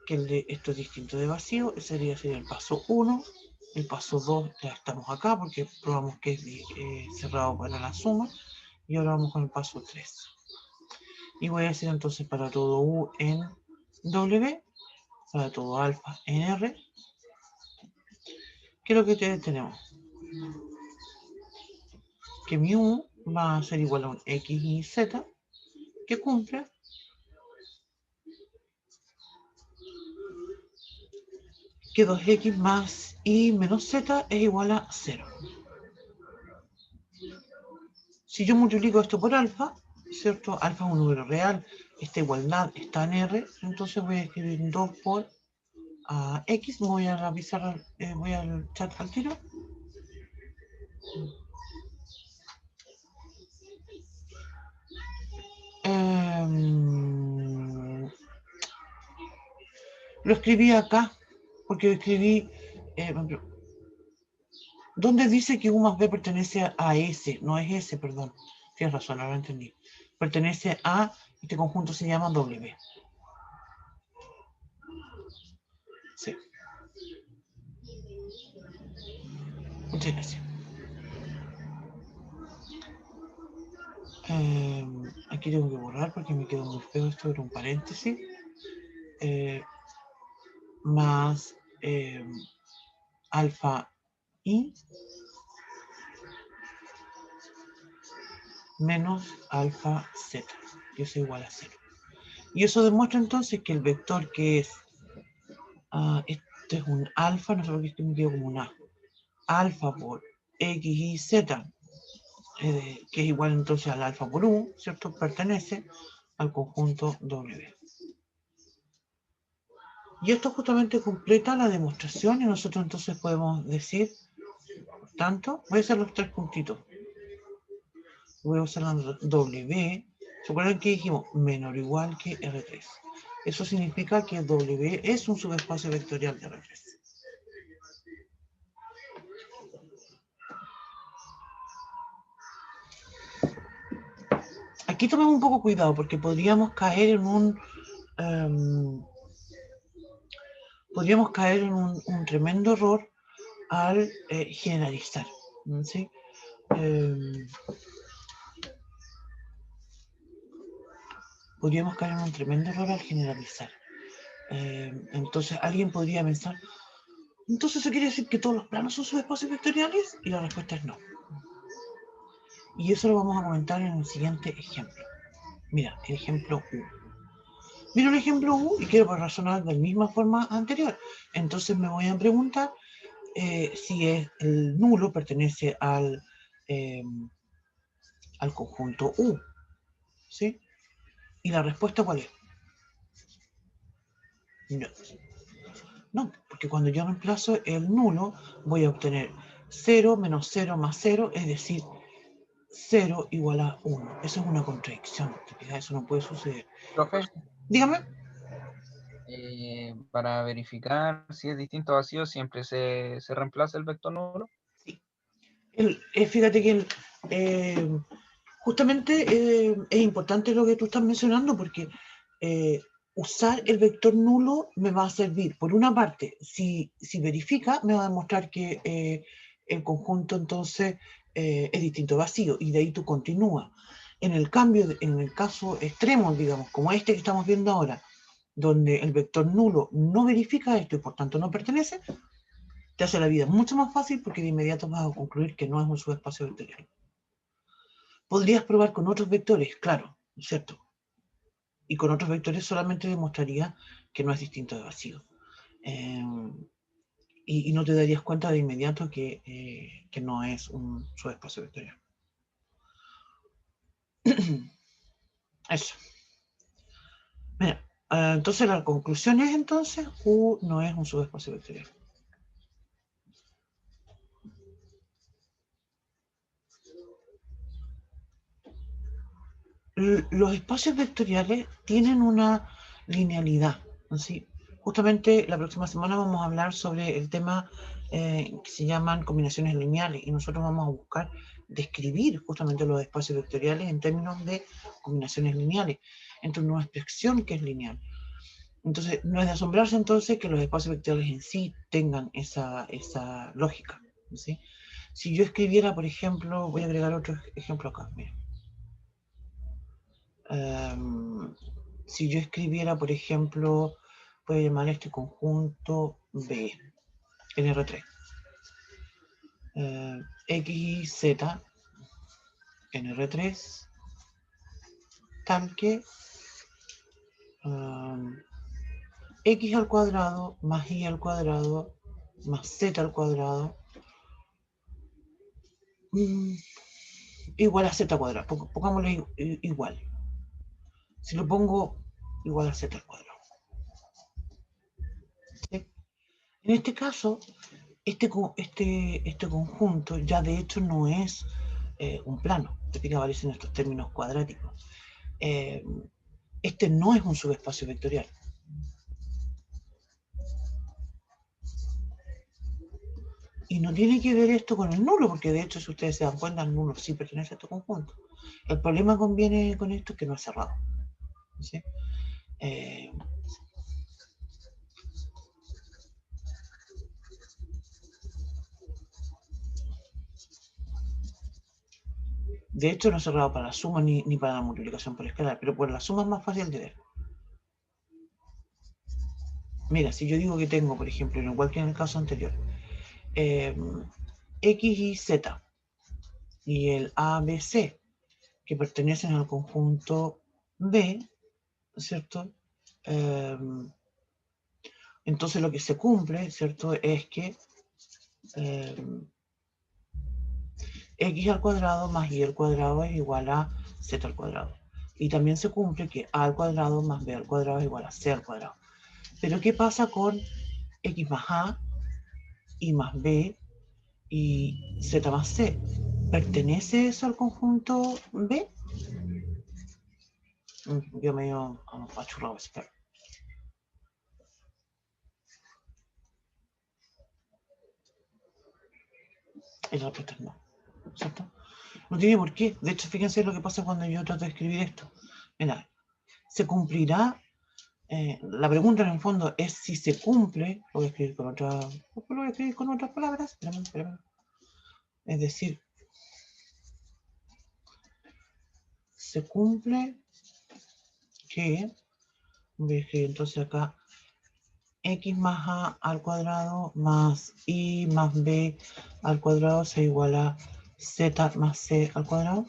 que esto es distinto de vacío, sería el paso 1. El paso 2 ya estamos acá porque probamos que es cerrado para la suma. Y ahora vamos con el paso 3. Y voy a decir entonces para todo U en W, para todo alfa en R. ¿Qué es lo que tenemos? Que mi U va a ser igual a un X y Z que cumple que 2x más y menos z es igual a 0. Si yo multiplico esto por alfa, ¿cierto? Alfa es un número real, esta igualdad está en R, entonces voy a escribir 2 por X, voy a la pizarra, voy al chat al tiro. Lo escribí acá, porque escribí, ¿dónde dice que U más B pertenece a S? No es S, perdón. Tienes razón, ahora entendí. Pertenece a, este conjunto se llama W. Sí. Muchas gracias. Aquí tengo que borrar porque me quedó muy feo esto, era un paréntesis. Más alfa I menos alfa Z, que es igual a 0. Y eso demuestra entonces que el vector que es, este es un alfa, no sé por qué me quedo como un A, alfa por X y Z, que es igual entonces al alfa por U, ¿cierto? Pertenece al conjunto W. Y esto justamente completa la demostración y nosotros entonces podemos decir, por tanto, voy a hacer los 3 puntitos. Voy a usar la W. ¿Se acuerdan que dijimos menor o igual que R3? Eso significa que W es un subespacio vectorial de R3. Aquí tomemos un poco cuidado porque podríamos caer en un tremendo error al generalizar, ¿sí? Podríamos caer en un tremendo error al generalizar. Entonces alguien podría pensar, entonces eso quiere decir que todos los planos son subespacios vectoriales, y la respuesta es no. Y eso lo vamos a comentar en el siguiente ejemplo. Mira, el ejemplo U. Miro el ejemplo U y quiero razonar de la misma forma anterior. Entonces me voy a preguntar si el nulo pertenece al conjunto U. ¿Sí? ¿Y la respuesta cuál es? No. No, porque cuando yo reemplazo el nulo, voy a obtener 0 menos 0 más 0, es decir, 0 igual a 1. Eso es una contradicción. Eso no puede suceder. Profe, Dígame. para verificar si es distinto a vacío, siempre se reemplaza el vector nulo. Sí. Fíjate que justamente es importante lo que tú estás mencionando porque usar el vector nulo me va a servir. Por una parte, si verifica, me va a demostrar que el conjunto entonces es distinto a vacío y de ahí tú continúas. En el cambio, en el caso extremo, digamos, como este que estamos viendo ahora, donde el vector nulo no verifica esto y por tanto no pertenece, te hace la vida mucho más fácil porque de inmediato vas a concluir que no es un subespacio vectorial. Podrías probar con otros vectores, claro, ¿cierto? Y con otros vectores solamente demostraría que no es distinto de vacío. Y no te darías cuenta de inmediato que no es un subespacio vectorial. Eso. Mira, entonces la conclusión es entonces, U no es un subespacio vectorial. Los espacios vectoriales tienen una linealidad, ¿sí? Justamente la próxima semana vamos a hablar sobre el tema que se llaman combinaciones lineales y nosotros vamos a buscar describir justamente los espacios vectoriales en términos de combinaciones lineales entre una expresión que es lineal. Entonces, no es de asombrarse entonces que los espacios vectoriales en sí tengan esa lógica, ¿sí? Si yo escribiera, por ejemplo, voy a agregar otro ejemplo acá, mira. Si yo escribiera, por ejemplo, voy a llamar este conjunto B, en R3. X y Z en R3, tal que X al cuadrado más Y al cuadrado más Z al cuadrado igual a Z cuadrado. Pongámosle igual. Si lo pongo igual a Z al cuadrado. ¿Sí? En este caso, este conjunto ya de hecho no es un plano. Te fijas, aparecen estos términos cuadráticos. Este no es un subespacio vectorial. Y no tiene que ver esto con el nulo, porque de hecho, si ustedes se dan cuenta, el nulo sí pertenece a este conjunto. El problema conviene con esto es que no es cerrado. ¿Sí? De hecho, no es cerrado para la suma ni para la multiplicación por escalar, pero por la suma es más fácil de ver. Mira, si yo digo que tengo, por ejemplo, igual que en el caso anterior, X y Z y el ABC, que pertenecen al conjunto B, ¿cierto? Entonces lo que se cumple, ¿cierto? Es que X al cuadrado más Y al cuadrado es igual a Z al cuadrado. Y también se cumple que A al cuadrado más B al cuadrado es igual a C al cuadrado. Pero ¿qué pasa con X más A, Y más B y Z más C? ¿Pertenece eso al conjunto B? Yo medio apachurrado ese perro. Y la respuesta es no, ¿cierto? No tiene por qué. De hecho, fíjense lo que pasa cuando yo trato de escribir esto. Mira, se cumplirá. La pregunta en el fondo es si se cumple. Lo voy a escribir con otras palabras. Espérame. Es decir, se cumple que. Voy a escribir entonces acá X más A al cuadrado más Y más B al cuadrado se iguala a Z más C al cuadrado.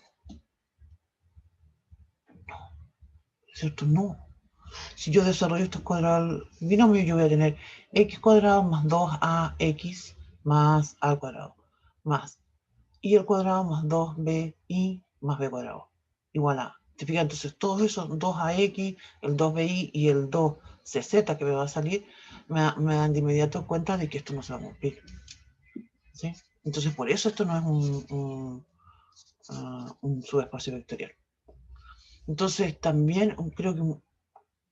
¿Cierto? No. Si yo desarrollo estos cuadrados binomios, yo voy a tener X cuadrado más 2AX más A al cuadrado más Y al cuadrado más 2BY más B cuadrado igual a. ¿Te fijas? Entonces todos esos 2AX, el 2BY y el 2CZ que me va a salir me dan de inmediato cuenta de que esto no se va a cumplir. ¿Sí? Entonces por eso esto no es un subespacio vectorial. Entonces también creo que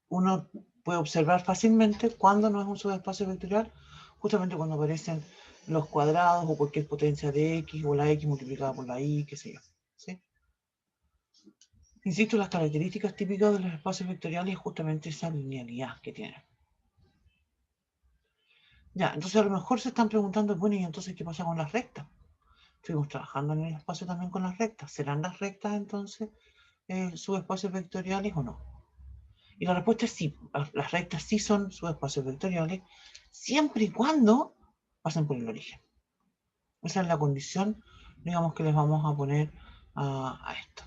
uno puede observar fácilmente cuando no es un subespacio vectorial, justamente cuando aparecen los cuadrados o cualquier potencia de x o la x multiplicada por la y, qué sé yo. ¿Sí? Insisto, las características típicas de los espacios vectoriales es justamente esa linealidad que tienen. Ya, entonces a lo mejor se están preguntando, bueno, ¿y entonces qué pasa con las rectas? Estuvimos trabajando en el espacio también con las rectas. ¿Serán las rectas entonces subespacios vectoriales o no? Y la respuesta es sí. Las rectas sí son subespacios vectoriales, siempre y cuando pasen por el origen. Esa es la condición, digamos, que les vamos a poner a esto.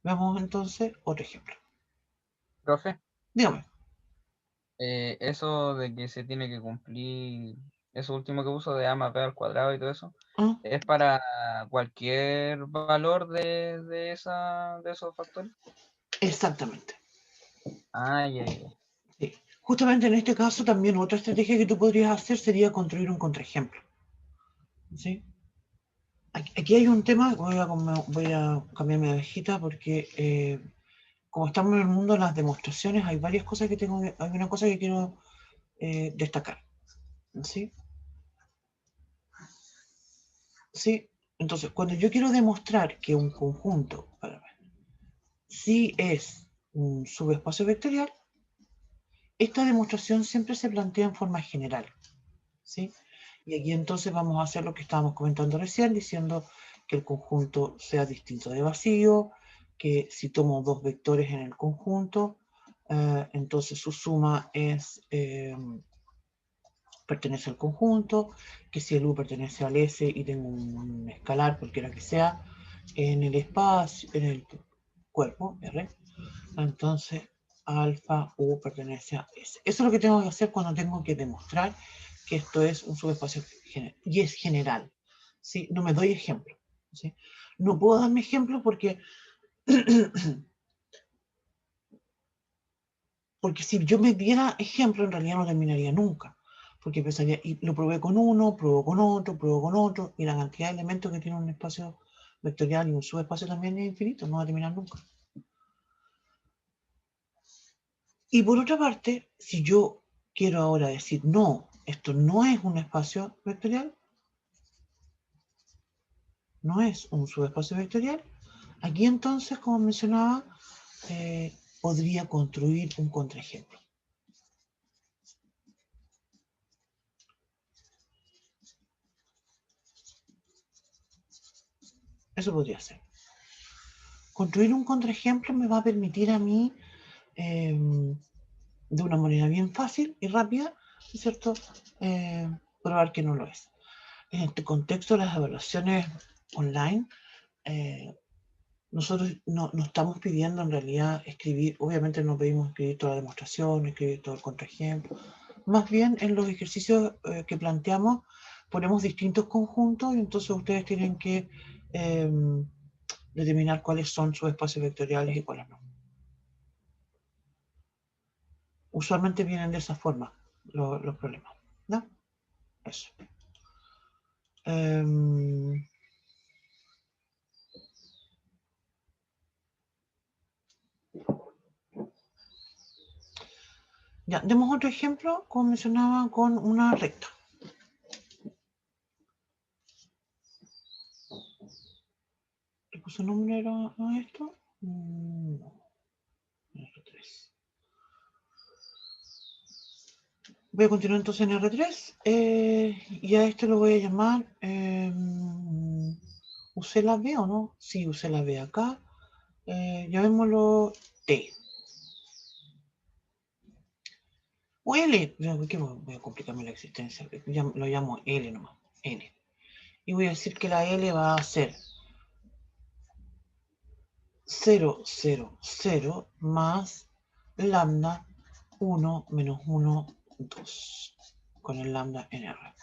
Veamos entonces otro ejemplo. Profe, Dígame. eso de que se tiene que cumplir, eso último que puso de A más B al cuadrado y todo eso, ¿Ah? ¿es para cualquier valor de esos factores? Exactamente. Ah, ya. Sí. Justamente en este caso también otra estrategia que tú podrías hacer sería construir un contraejemplo. ¿Sí? Aquí hay un tema, voy a cambiar mi abejita porque como estamos en el mundo de las demostraciones, hay varias cosas que hay una cosa que quiero destacar. ¿Sí? ¿Sí? Entonces, cuando yo quiero demostrar que un conjunto sí es un subespacio vectorial, esta demostración siempre se plantea en forma general, ¿sí? Y aquí entonces vamos a hacer lo que estábamos comentando recién, diciendo que el conjunto sea distinto de vacío, que si tomo dos vectores en el conjunto, entonces su suma pertenece al conjunto, que si el U pertenece al S y tengo un escalar, cualquiera que sea, en el espacio, en el cuerpo, R, entonces alfa U pertenece a S. Eso es lo que tengo que hacer cuando tengo que demostrar que esto es un subespacio general, y es general, ¿sí? No me doy ejemplo, ¿sí? No puedo darme ejemplo porque porque si yo me diera ejemplo, en realidad no terminaría nunca. Porque empezaría, y lo probé con uno, pruebo con otro, y la cantidad de elementos que tiene un espacio vectorial y un subespacio también es infinito, no va a terminar nunca. Y por otra parte, si yo quiero ahora decir, no, esto no es un espacio vectorial, no es un subespacio vectorial, aquí entonces, como mencionaba, podría construir un contraejemplo. Eso podría ser. Construir un contraejemplo me va a permitir a mí, de una manera bien fácil y rápida, ¿cierto?, probar que no lo es. En este contexto, las evaluaciones online, nosotros no estamos pidiendo en realidad escribir, obviamente no pedimos escribir toda la demostración, escribir todo el contraejemplo. Más bien en los ejercicios que planteamos ponemos distintos conjuntos y entonces ustedes tienen que determinar cuáles son sus espacios vectoriales y cuáles no. Usualmente vienen de esa forma los problemas, ¿no? Eso. Ya, demos otro ejemplo, como mencionaba, con una recta. ¿Le puse número a esto? No. R3. Voy a continuar entonces en R3 y a este lo voy a llamar, usé la B o no, sí, usé la B acá, llamémoslo T. O L, ¿qué voy a complicarme la existencia? Lo llamo L nomás, L. Y voy a decir que la L va a ser 0, 0, 0 más lambda 1 menos 1, 2, con el lambda en R.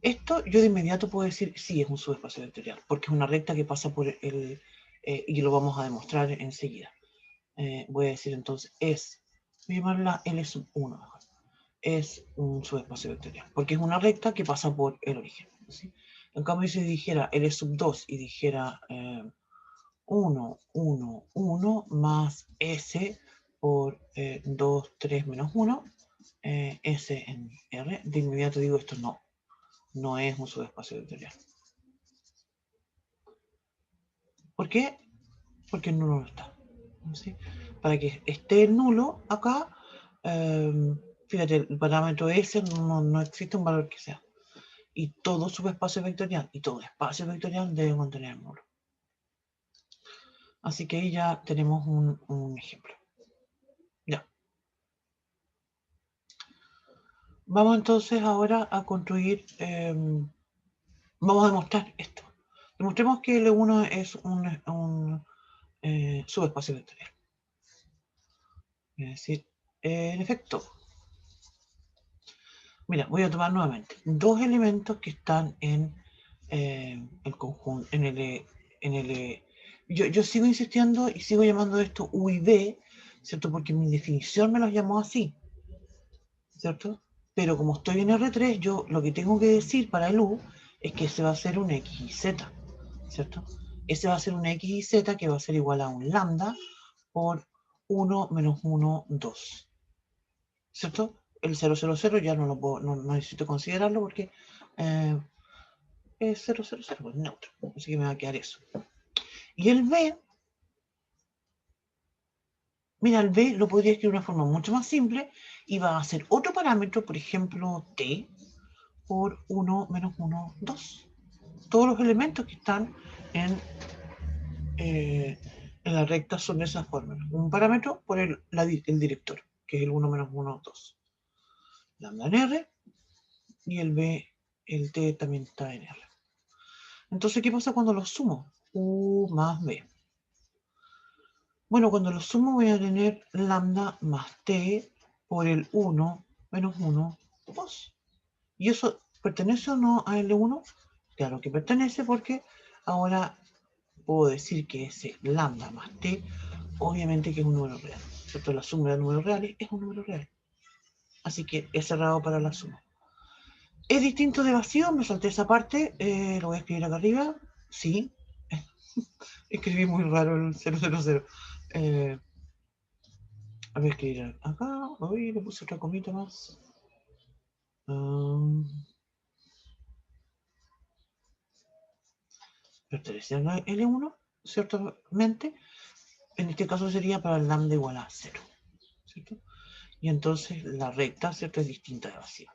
Esto yo de inmediato puedo decir, sí, es un subespacio vectorial, porque es una recta que pasa por el, y lo vamos a demostrar enseguida. Voy a decir entonces, voy a llamarla L sub 1 mejor, es un subespacio vectorial, porque es una recta que pasa por el origen, ¿sí? En cambio, si dijera L sub 2 y dijera 1, 1, 1 más S por 2, 3 menos 1, S en R, de inmediato digo esto no es un subespacio vectorial. ¿Por qué? Porque el nulo no está, ¿sí? Para que esté el nulo acá, fíjate, el parámetro S no existe un valor que sea. Y todo subespacio vectorial y todo espacio vectorial debe contener el nulo. Así que ahí ya tenemos un ejemplo. Ya. Vamos entonces ahora a construir, vamos a demostrar esto. Demostremos que L1 es un subespacio vectorial. Es decir, en efecto, mira, voy a tomar nuevamente dos elementos que están en el conjunto, yo sigo insistiendo y sigo llamando esto U y V, ¿cierto? Porque mi definición me los llamó así, ¿cierto? Pero como estoy en R3, yo lo que tengo que decir para el U es que ese va a ser un X y Z, ¿cierto? Ese va a ser un X y Z que va a ser igual a un lambda por 1 menos 1, 2, ¿cierto? El 0, 0, 0 ya no lo puedo, no necesito considerarlo porque es 0, 0, 0, pues neutro. Así que me va a quedar eso. Y el B Mira, el B lo podría escribir de una forma mucho más simple y va a ser otro parámetro, por ejemplo, T por 1 menos 1, 2. Todos los elementos que están en la recta son de esa forma. Un parámetro por el director, que es el 1 menos 1, 2. Lambda en R y el B, el T también está en R. Entonces, ¿qué pasa cuando los sumo? U más B. Bueno, cuando los sumo voy a tener lambda más T por el 1 menos 1, 2. ¿Y eso pertenece o no a L1? Claro que pertenece porque ahora puedo decir que ese lambda más T, obviamente que es un número real. ¿Cierto? La suma de números reales es un número real. Así que es cerrado para la suma. ¿Es distinto de vacío? Me salté esa parte. Lo voy a escribir acá arriba. Sí. Escribí muy raro el 000. Voy a escribir acá. Uy, le puse otra comita más. Pertenece a L1, ciertamente. En este caso sería para el lambda igual a 0. ¿Cierto? Y entonces la recta, ¿cierto?, es distinta de vacío.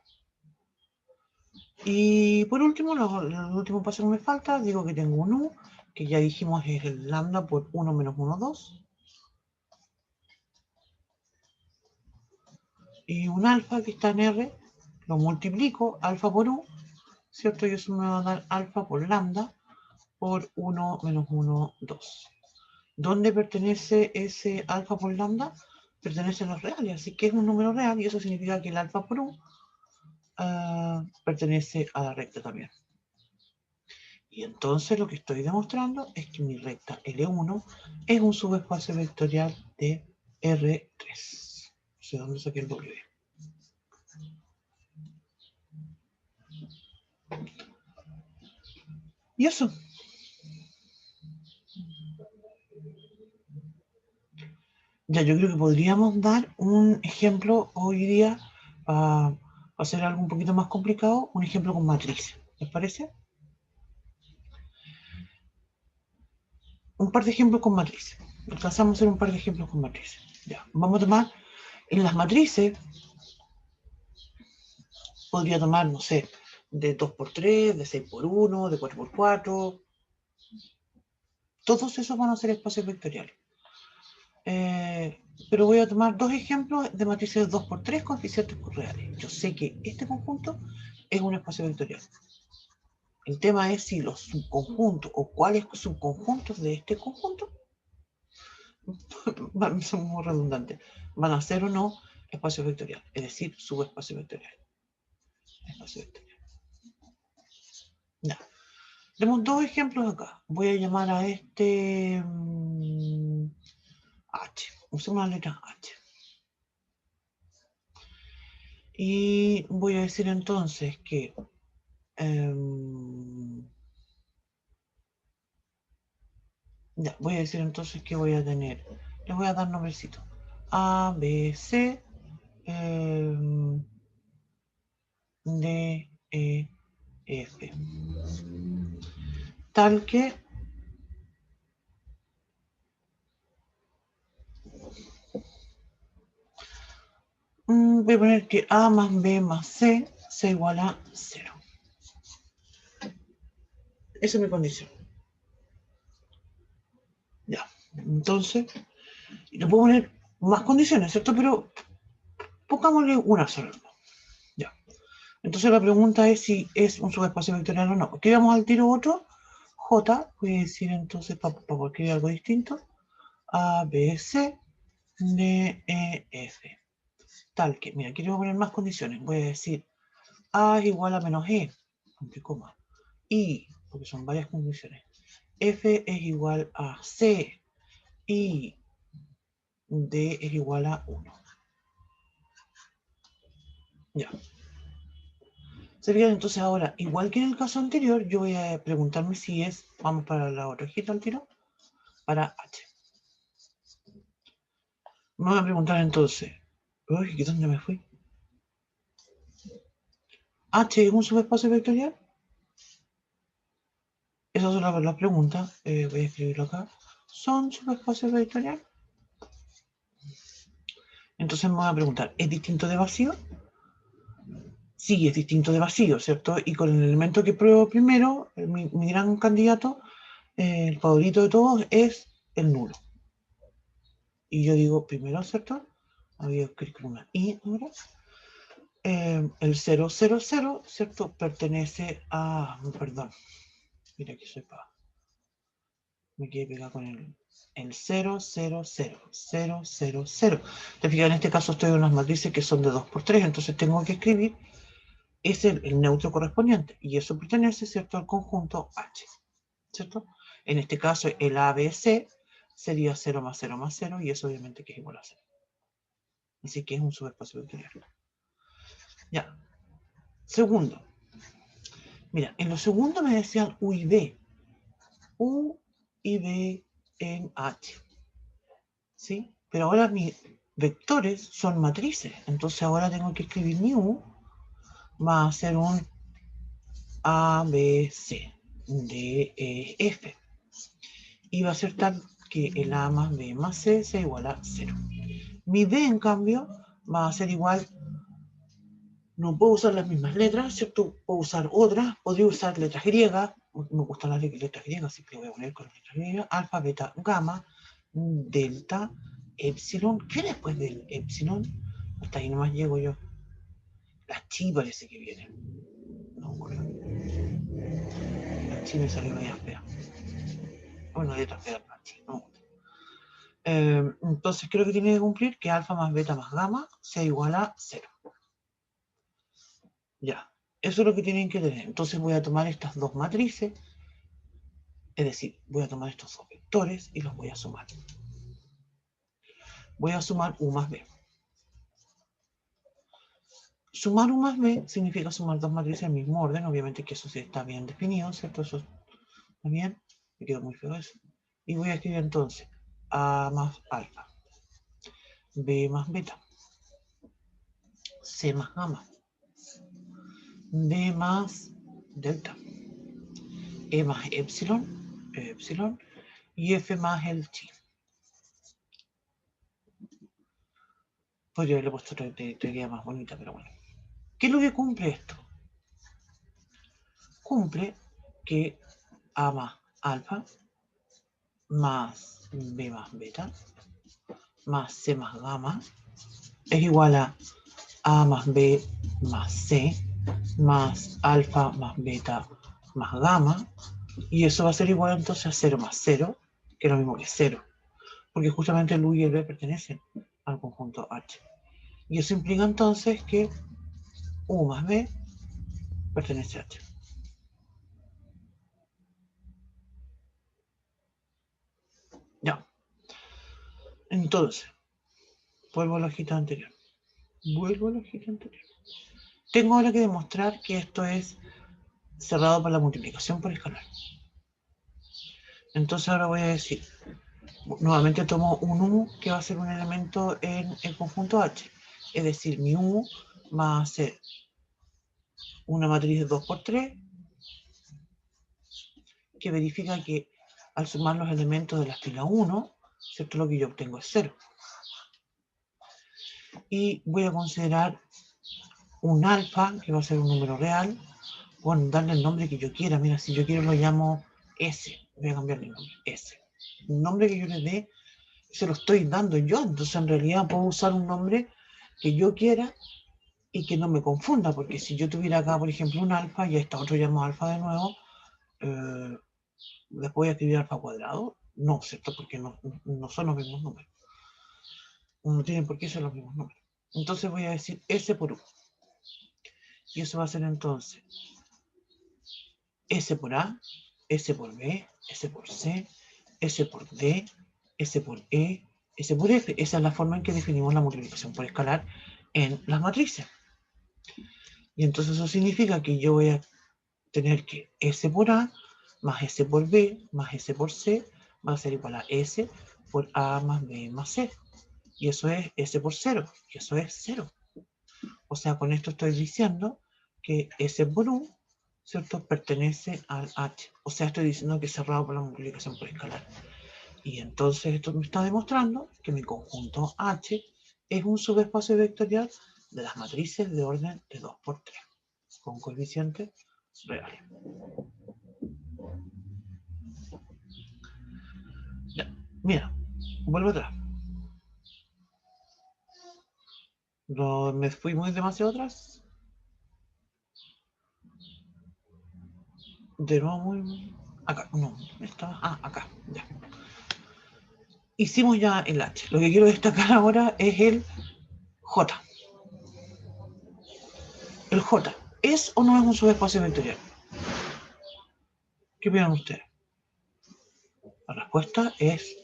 Y por último, el último paso que me falta, digo que tengo un U, que ya dijimos es el lambda por 1 menos 1, 2. Y un alfa que está en R, lo multiplico, alfa por U, ¿cierto? Y eso me va a dar alfa por lambda por 1 menos 1, 2. ¿Dónde pertenece ese alfa por lambda? Pertenece a los reales, así que es un número real y eso significa que el alfa por U pertenece a la recta también. Y entonces lo que estoy demostrando es que mi recta L1 es un subespacio vectorial de R3. No sé dónde saqué el W. Y eso. Ya, yo creo que podríamos dar un ejemplo hoy día para hacer algo un poquito más complicado, un ejemplo con matrices. ¿Les parece? Un par de ejemplos con matrices. Alcanzamos a hacer un par de ejemplos con matrices. Ya, vamos a tomar en las matrices, podría tomar, no sé, de 2×3, de 6×1, de 4×4. Todos esos van a ser espacios vectoriales. Pero voy a tomar dos ejemplos de matrices 2×3 coeficientes reales. Yo sé que este conjunto es un espacio vectorial. El tema es si los subconjuntos o cuáles subconjuntos de este conjunto son muy redundantes, van a ser o no espacio vectorial, es decir, subespacio vectorial. Espacio vectorial. Ya. Tenemos dos ejemplos acá. Voy a llamar a este H. Usemos la letra H. Y voy a decir entonces que ya, voy a decir entonces que voy a tener. Les voy a dar nombrecitos. A, B, C, D, E, F. Tal que voy a poner que A más B más C sea igual a 0. Esa es mi condición. Ya, entonces, le puedo poner más condiciones, ¿cierto? Pero pongámosle una sola. Ya. Entonces la pregunta es si es un subespacio vectorial o no. Escribamos al tiro otro. J, voy a decir entonces, para escribir algo distinto. A, B, C, D, E, F. Tal que, mira, quiero poner más condiciones. Voy a decir A es igual a menos E, entre comas. Y, porque son varias condiciones. F es igual a C y D es igual a 1. Ya. Sería entonces ahora, igual que en el caso anterior, yo voy a preguntarme si es, vamos para la otra hojita al tiro, para H. Me voy a preguntar entonces, uy, ¿dónde me fui? ¿H es un subespacio vectorial? Esas son las preguntas. Voy a escribirlo acá. ¿Son subespacios vectoriales? Entonces me voy a preguntar, ¿es distinto de vacío? Sí, es distinto de vacío, ¿cierto? Y con el elemento que pruebo primero, mi gran candidato, el favorito de todos, es el nulo. Y yo digo primero, ¿cierto? Había clic con una I ahora. El 000, ¿cierto? Pertenece a... Perdón. Mira que soy para... Me quedé pegado con el 000. Te fijas, en este caso estoy en unas matrices que son de 2 por 3, entonces tengo que escribir es el neutro correspondiente, y eso pertenece, ¿cierto?, al conjunto H, ¿cierto? En este caso, el ABC sería 0 más 0 más 0, y eso obviamente que es igual a 0. Así que es un subespacio vectorial. Ya. Segundo. Mira, en lo segundo me decían U y B. U y B en H. ¿Sí? Pero ahora mis vectores son matrices. Entonces ahora tengo que escribir mi U. Va a ser un A, B, C, D, E, F. Y va a ser tal que el A más B más C sea igual a 0. Mi B, en cambio, va a ser igual, no puedo usar las mismas letras, ¿cierto? Puedo usar otras, podría usar letras griegas, me gustan las letras griegas, así que lo voy a poner con las letras griegas, alfa, beta, gamma, delta, epsilon. ¿Qué después del epsilon? Hasta ahí nomás llego yo. Las chi parece que vienen. No me acuerdo. Las chi me salió media fea. Bueno, letras feas, las chi, no me gusta. Entonces creo que tiene que cumplir que alfa más beta más gamma sea igual a 0. Ya, eso es lo que tienen que tener. Entonces voy a tomar estas dos matrices, es decir, voy a tomar estos dos vectores y los voy a sumar. Voy a sumar U más B. Sumar U más B significa sumar dos matrices en el mismo orden, obviamente que eso sí está bien definido, ¿cierto? Eso está bien, me quedó muy feo eso. Y voy a escribir entonces A más alfa, B más beta, C más gamma, D más delta, E más epsilon, y F más el chi. Podría haberle puesto otra teoría más bonita, pero bueno. ¿Qué es lo que cumple esto? Cumple que A más alfa más B más beta más C más gamma es igual a más B más C más alfa más beta más gamma, y eso va a ser igual entonces a 0 más 0, que es lo mismo que 0, porque justamente el U y el B pertenecen al conjunto H. Y eso implica entonces que U más B pertenece a H. Ya. Entonces, vuelvo a la hojita anterior. Tengo ahora que demostrar que esto es cerrado por la multiplicación por escalar. Entonces ahora voy a decir, nuevamente tomo un U que va a ser un elemento en el conjunto H. Es decir, mi U va a ser una matriz de 2 por 3 que verifica que al sumar los elementos de la fila 1, ¿cierto? Lo que yo obtengo es 0. Y voy a considerar un alfa, que va a ser un número real, bueno, darle el nombre que yo quiera. Mira, si yo quiero lo llamo S, voy a cambiarle el nombre, S. Un nombre que yo le dé, se lo estoy dando yo, entonces en realidad puedo usar un nombre que yo quiera y que no me confunda, porque si yo tuviera acá, por ejemplo, un alfa y a esta otro llamo alfa de nuevo, después voy a escribir alfa cuadrado, no, ¿cierto? Porque no son los mismos números. No tienen por qué ser los mismos números. Entonces voy a decir S por U. Y eso va a ser entonces S por A, S por B, S por C, S por D, S por E, S por F. Esa es la forma en que definimos la multiplicación por escalar en las matrices. Y entonces eso significa que yo voy a tener que S por A más S por B más S por C va a ser igual a S por A más B más C. Y eso es S por 0. Y eso es 0. O sea, con esto estoy diciendo que S por U, ¿cierto?, pertenece al H. O sea, estoy diciendo que es cerrado por la multiplicación por escalar. Y entonces esto me está demostrando que mi conjunto H es un subespacio vectorial de las matrices de orden de 2×3, con coeficientes reales. Ya, mira, vuelvo atrás. Me fui muy demasiado atrás. De nuevo muy... Acá, no, estaba... Ah, acá, ya. Hicimos ya el H. Lo que quiero destacar ahora es el J. ¿El J es o no es un subespacio vectorial? ¿Qué opinan ustedes? La respuesta es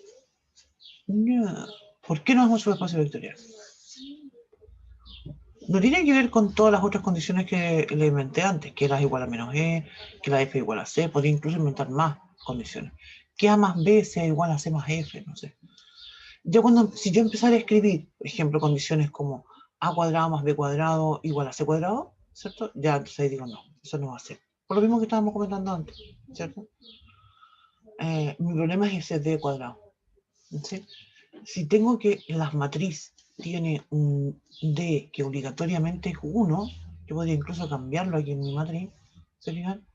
no. ¿Por qué no es un subespacio vectorial? No tiene que ver con todas las otras condiciones que le inventé antes, que la A igual a menos E, que la F igual a C, podría incluso inventar más condiciones. Que A más B sea igual a C más F, no sé. Ya si yo empezara a escribir, por ejemplo, condiciones como A cuadrado más B cuadrado igual a C cuadrado, ¿cierto? Ya entonces ahí digo, no, eso no va a ser. Por lo mismo que estábamos comentando antes, ¿cierto? Mi problema es ese D cuadrado, ¿sí? Si tengo que las matriz tiene un D que obligatoriamente es 1, yo podría incluso cambiarlo aquí en mi matriz, ¿se fijan?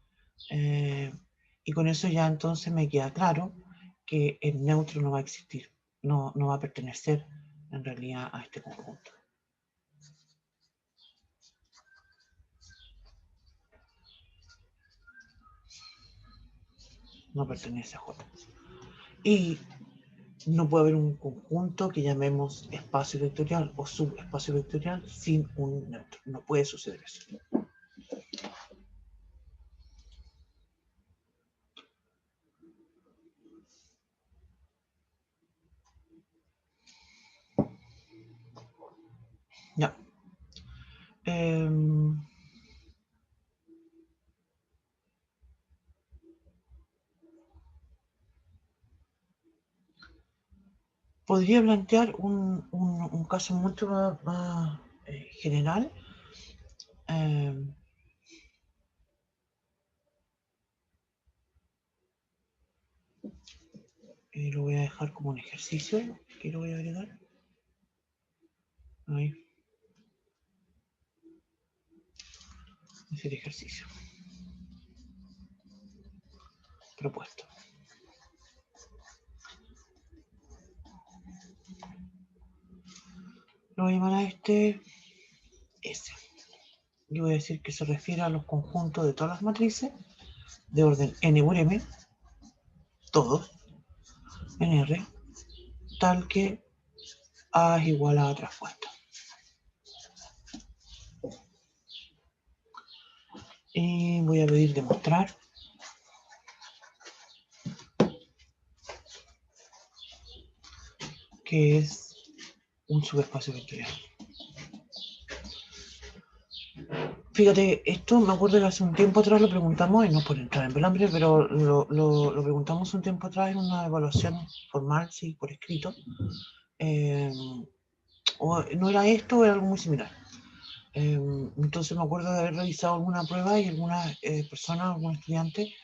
Y con eso ya entonces me queda claro que el neutro no va a existir, no va a pertenecer en realidad a este conjunto. No pertenece a J. Y no puede haber un conjunto que llamemos espacio vectorial o subespacio vectorial sin un neutro. No puede suceder eso. Ya. Podría plantear un caso mucho más general. Y lo voy a dejar como un ejercicio que lo voy a agregar. Ahí. Ese ejercicio. Propuesto. Lo voy a llamar a este S. Yo voy a decir que se refiere a los conjuntos de todas las matrices de orden n por m, todos, en R, tal que A es igual a traspuesta. Y voy a pedir demostrar que es un subespacio vectorial. Fíjate, esto me acuerdo que hace un tiempo atrás lo preguntamos, y no por entrar en pelambre, pero lo preguntamos un tiempo atrás en una evaluación formal, sí, por escrito. O no era esto, era algo muy similar. Entonces me acuerdo de haber realizado alguna prueba y algunas personas, algunos estudiantes,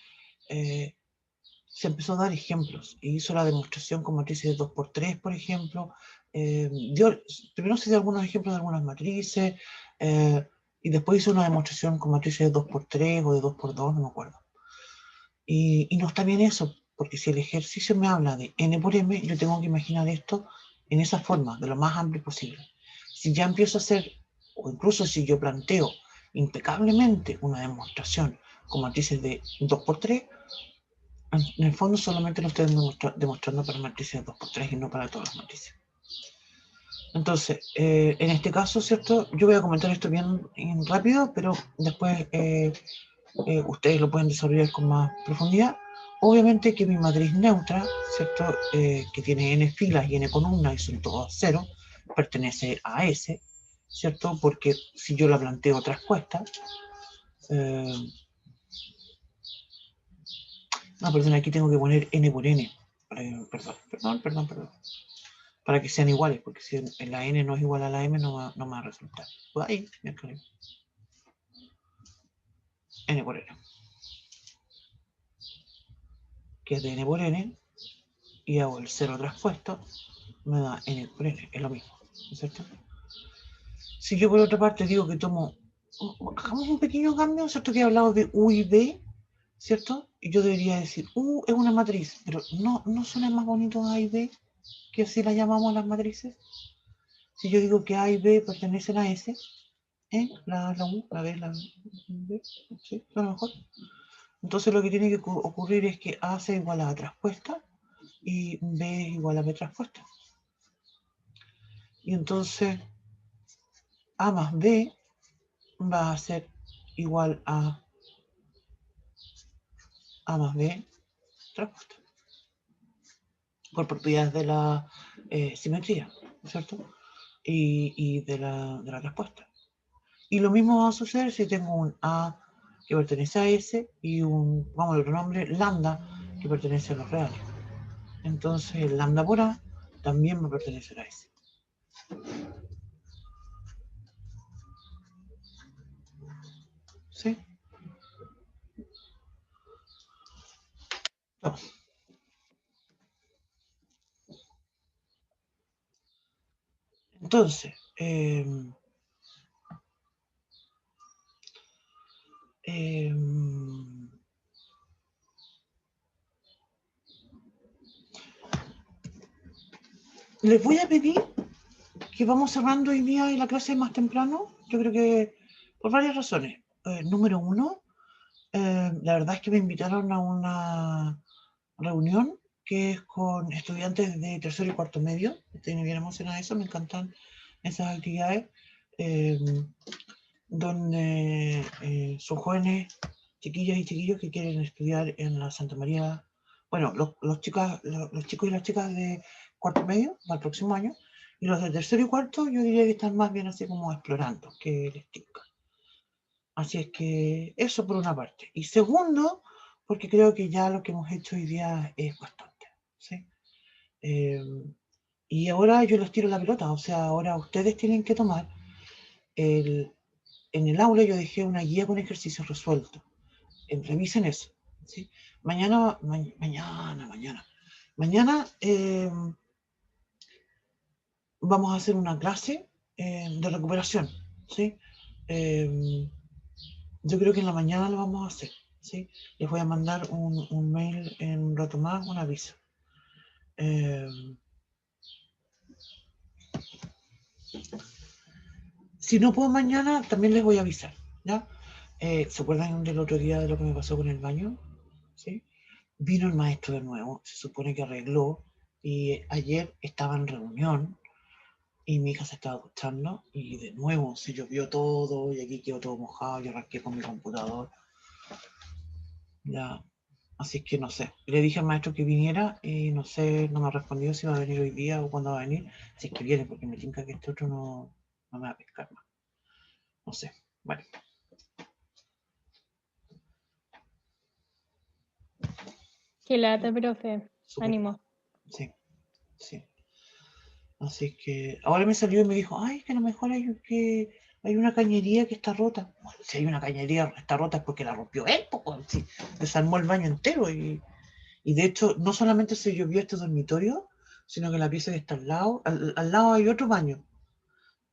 se empezó a dar ejemplos y hizo la demostración con matrices de 2×3, por ejemplo. Primero se dio algunos ejemplos de algunas matrices y después hizo una demostración con matrices de 2×3 o de 2×2, no me acuerdo. Y no está bien eso, porque si el ejercicio me habla de n por m, yo tengo que imaginar esto en esa forma, de lo más amplio posible. Si ya empiezo a hacer, o incluso si yo planteo impecablemente una demostración con matrices de 2×3, en el fondo solamente lo estoy demostrando para matrices de 2×3 y no para todas las matrices. Entonces, en este caso, ¿cierto? Yo voy a comentar esto bien rápido, pero después ustedes lo pueden desarrollar con más profundidad. Obviamente que mi matriz neutra, ¿cierto? Que tiene n filas y n columnas y son todos cero, pertenece a S, ¿cierto? Porque si yo la planteo traspuesta, no, perdón, aquí tengo que poner n por n. Perdón. Para que sean iguales, porque si la n no es igual a la m, no me va a resultar. Pues ahí, me n por n. Que es de n por n, y hago el 0 traspuesto, me da n por n, es lo mismo. ¿no es cierto? Si yo por otra parte digo que tomo, hagamos un pequeño cambio, ¿cierto? Que he hablado de U y B, ¿cierto? Y yo debería decir, U es una matriz, pero no suena más bonito A y B, que así la llamamos las matrices. Si yo digo que A y B pertenecen a S, la U, la B, la B, ¿sí? A lo mejor. Entonces lo que tiene que ocurrir es que A sea igual a A traspuesta y B es igual a B traspuesta. Y entonces A más B va a ser igual a A más B traspuesta. Por propiedades de la simetría, ¿cierto? Y de la respuesta. Y lo mismo va a suceder si tengo un A que pertenece a S y un, vamos a otro nombre, lambda, que pertenece a los reales. Entonces el lambda por A también va a pertenecer a S. ¿Sí? No. Entonces, les voy a pedir que vamos cerrando hoy día y la clase más temprano. Yo creo que por varias razones. Número uno, la verdad es que me invitaron a una reunión que es con estudiantes de tercero y cuarto medio. Estoy bien emocionada de eso, me encantan esas actividades, donde son jóvenes, chiquillas y chiquillos que quieren estudiar en la Santa María. Bueno, los chicos y las chicas de cuarto medio, para el próximo año, y los de tercero y cuarto, yo diría que están más bien así como explorando, que les tinca. Así es que eso por una parte. Y segundo, porque creo que ya lo que hemos hecho hoy día es bastante, ¿sí? Y ahora yo les tiro la pelota, o sea, ahora ustedes tienen que tomar en el aula yo dejé una guía con ejercicios resueltos. Revisen eso, ¿sí? Mañana, vamos a hacer una clase de recuperación, ¿sí? Yo creo que en la mañana lo vamos a hacer, ¿sí? Les voy a mandar un mail en un rato más, un aviso. Si no puedo mañana, también les voy a avisar, ¿ya? ¿Se acuerdan del otro día de lo que me pasó con el baño? ¿Sí? Vino el maestro de nuevo, se supone que arregló, y ayer estaba en reunión y mi hija se estaba duchando y de nuevo se llovió todo y aquí quedó todo mojado, yo arranqué con mi computador. Ya, así es que no sé. Le dije al maestro que viniera y no sé, no me ha respondido si va a venir hoy día o cuándo va a venir. Si es que viene, porque me tinca que este otro no me va a pescar más. No sé. Bueno. Qué lata, profe. Súper. Ánimo. Sí, sí. Así que ahora me salió y me dijo, ay, que a lo mejor hay una cañería que está rota. Bueno, si hay una cañería que está rota es porque la rompió él, pues, sí, desarmó el baño entero y de hecho no solamente se llovió este dormitorio, sino que la pieza que está al lado hay otro baño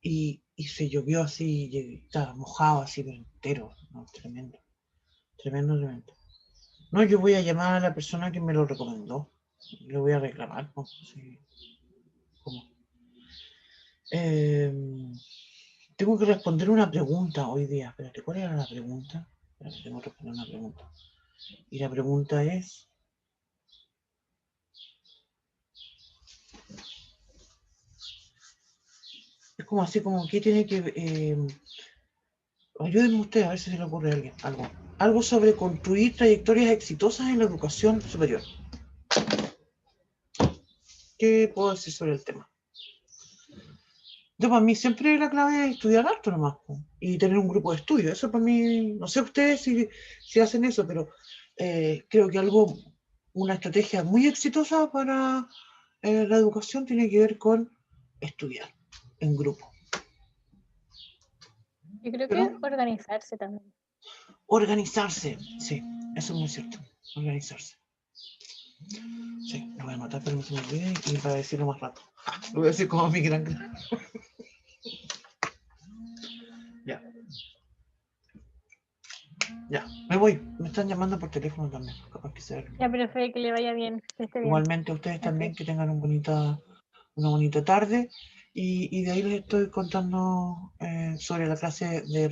y se llovió así, y está mojado así pero entero, ¿no? Tremendo, tremendo, tremendo. No, yo voy a llamar a la persona que me lo recomendó, le voy a reclamar, pues, sí. ¿Cómo? Tengo que responder una pregunta hoy día. Espérate, ¿cuál era la pregunta? Espérate, tengo que responder una pregunta. Y la pregunta es... Es como así, como que tiene que... ayúdenme ustedes a ver si se le ocurre a alguien algo. Algo sobre construir trayectorias exitosas en la educación superior. ¿Qué puedo decir sobre el tema? Yo para mí siempre la clave es estudiar harto nomás y tener un grupo de estudio. Eso para mí, no sé ustedes si hacen eso, pero creo que una estrategia muy exitosa para la educación tiene que ver con estudiar en grupo. Yo creo Pero que organizarse también. organizarse, sí, eso es muy cierto, organizarse. Sí, lo voy a anotar para que no se me olvide y para decirlo más rato. Lo voy a decir como mi gran... Ya. Ya, me voy. Me están llamando por teléfono también. Capaz que sea. Ya, profe, que le vaya bien, que esté bien. Igualmente a ustedes también, que tengan una bonita tarde. Y de ahí les estoy contando sobre la clase de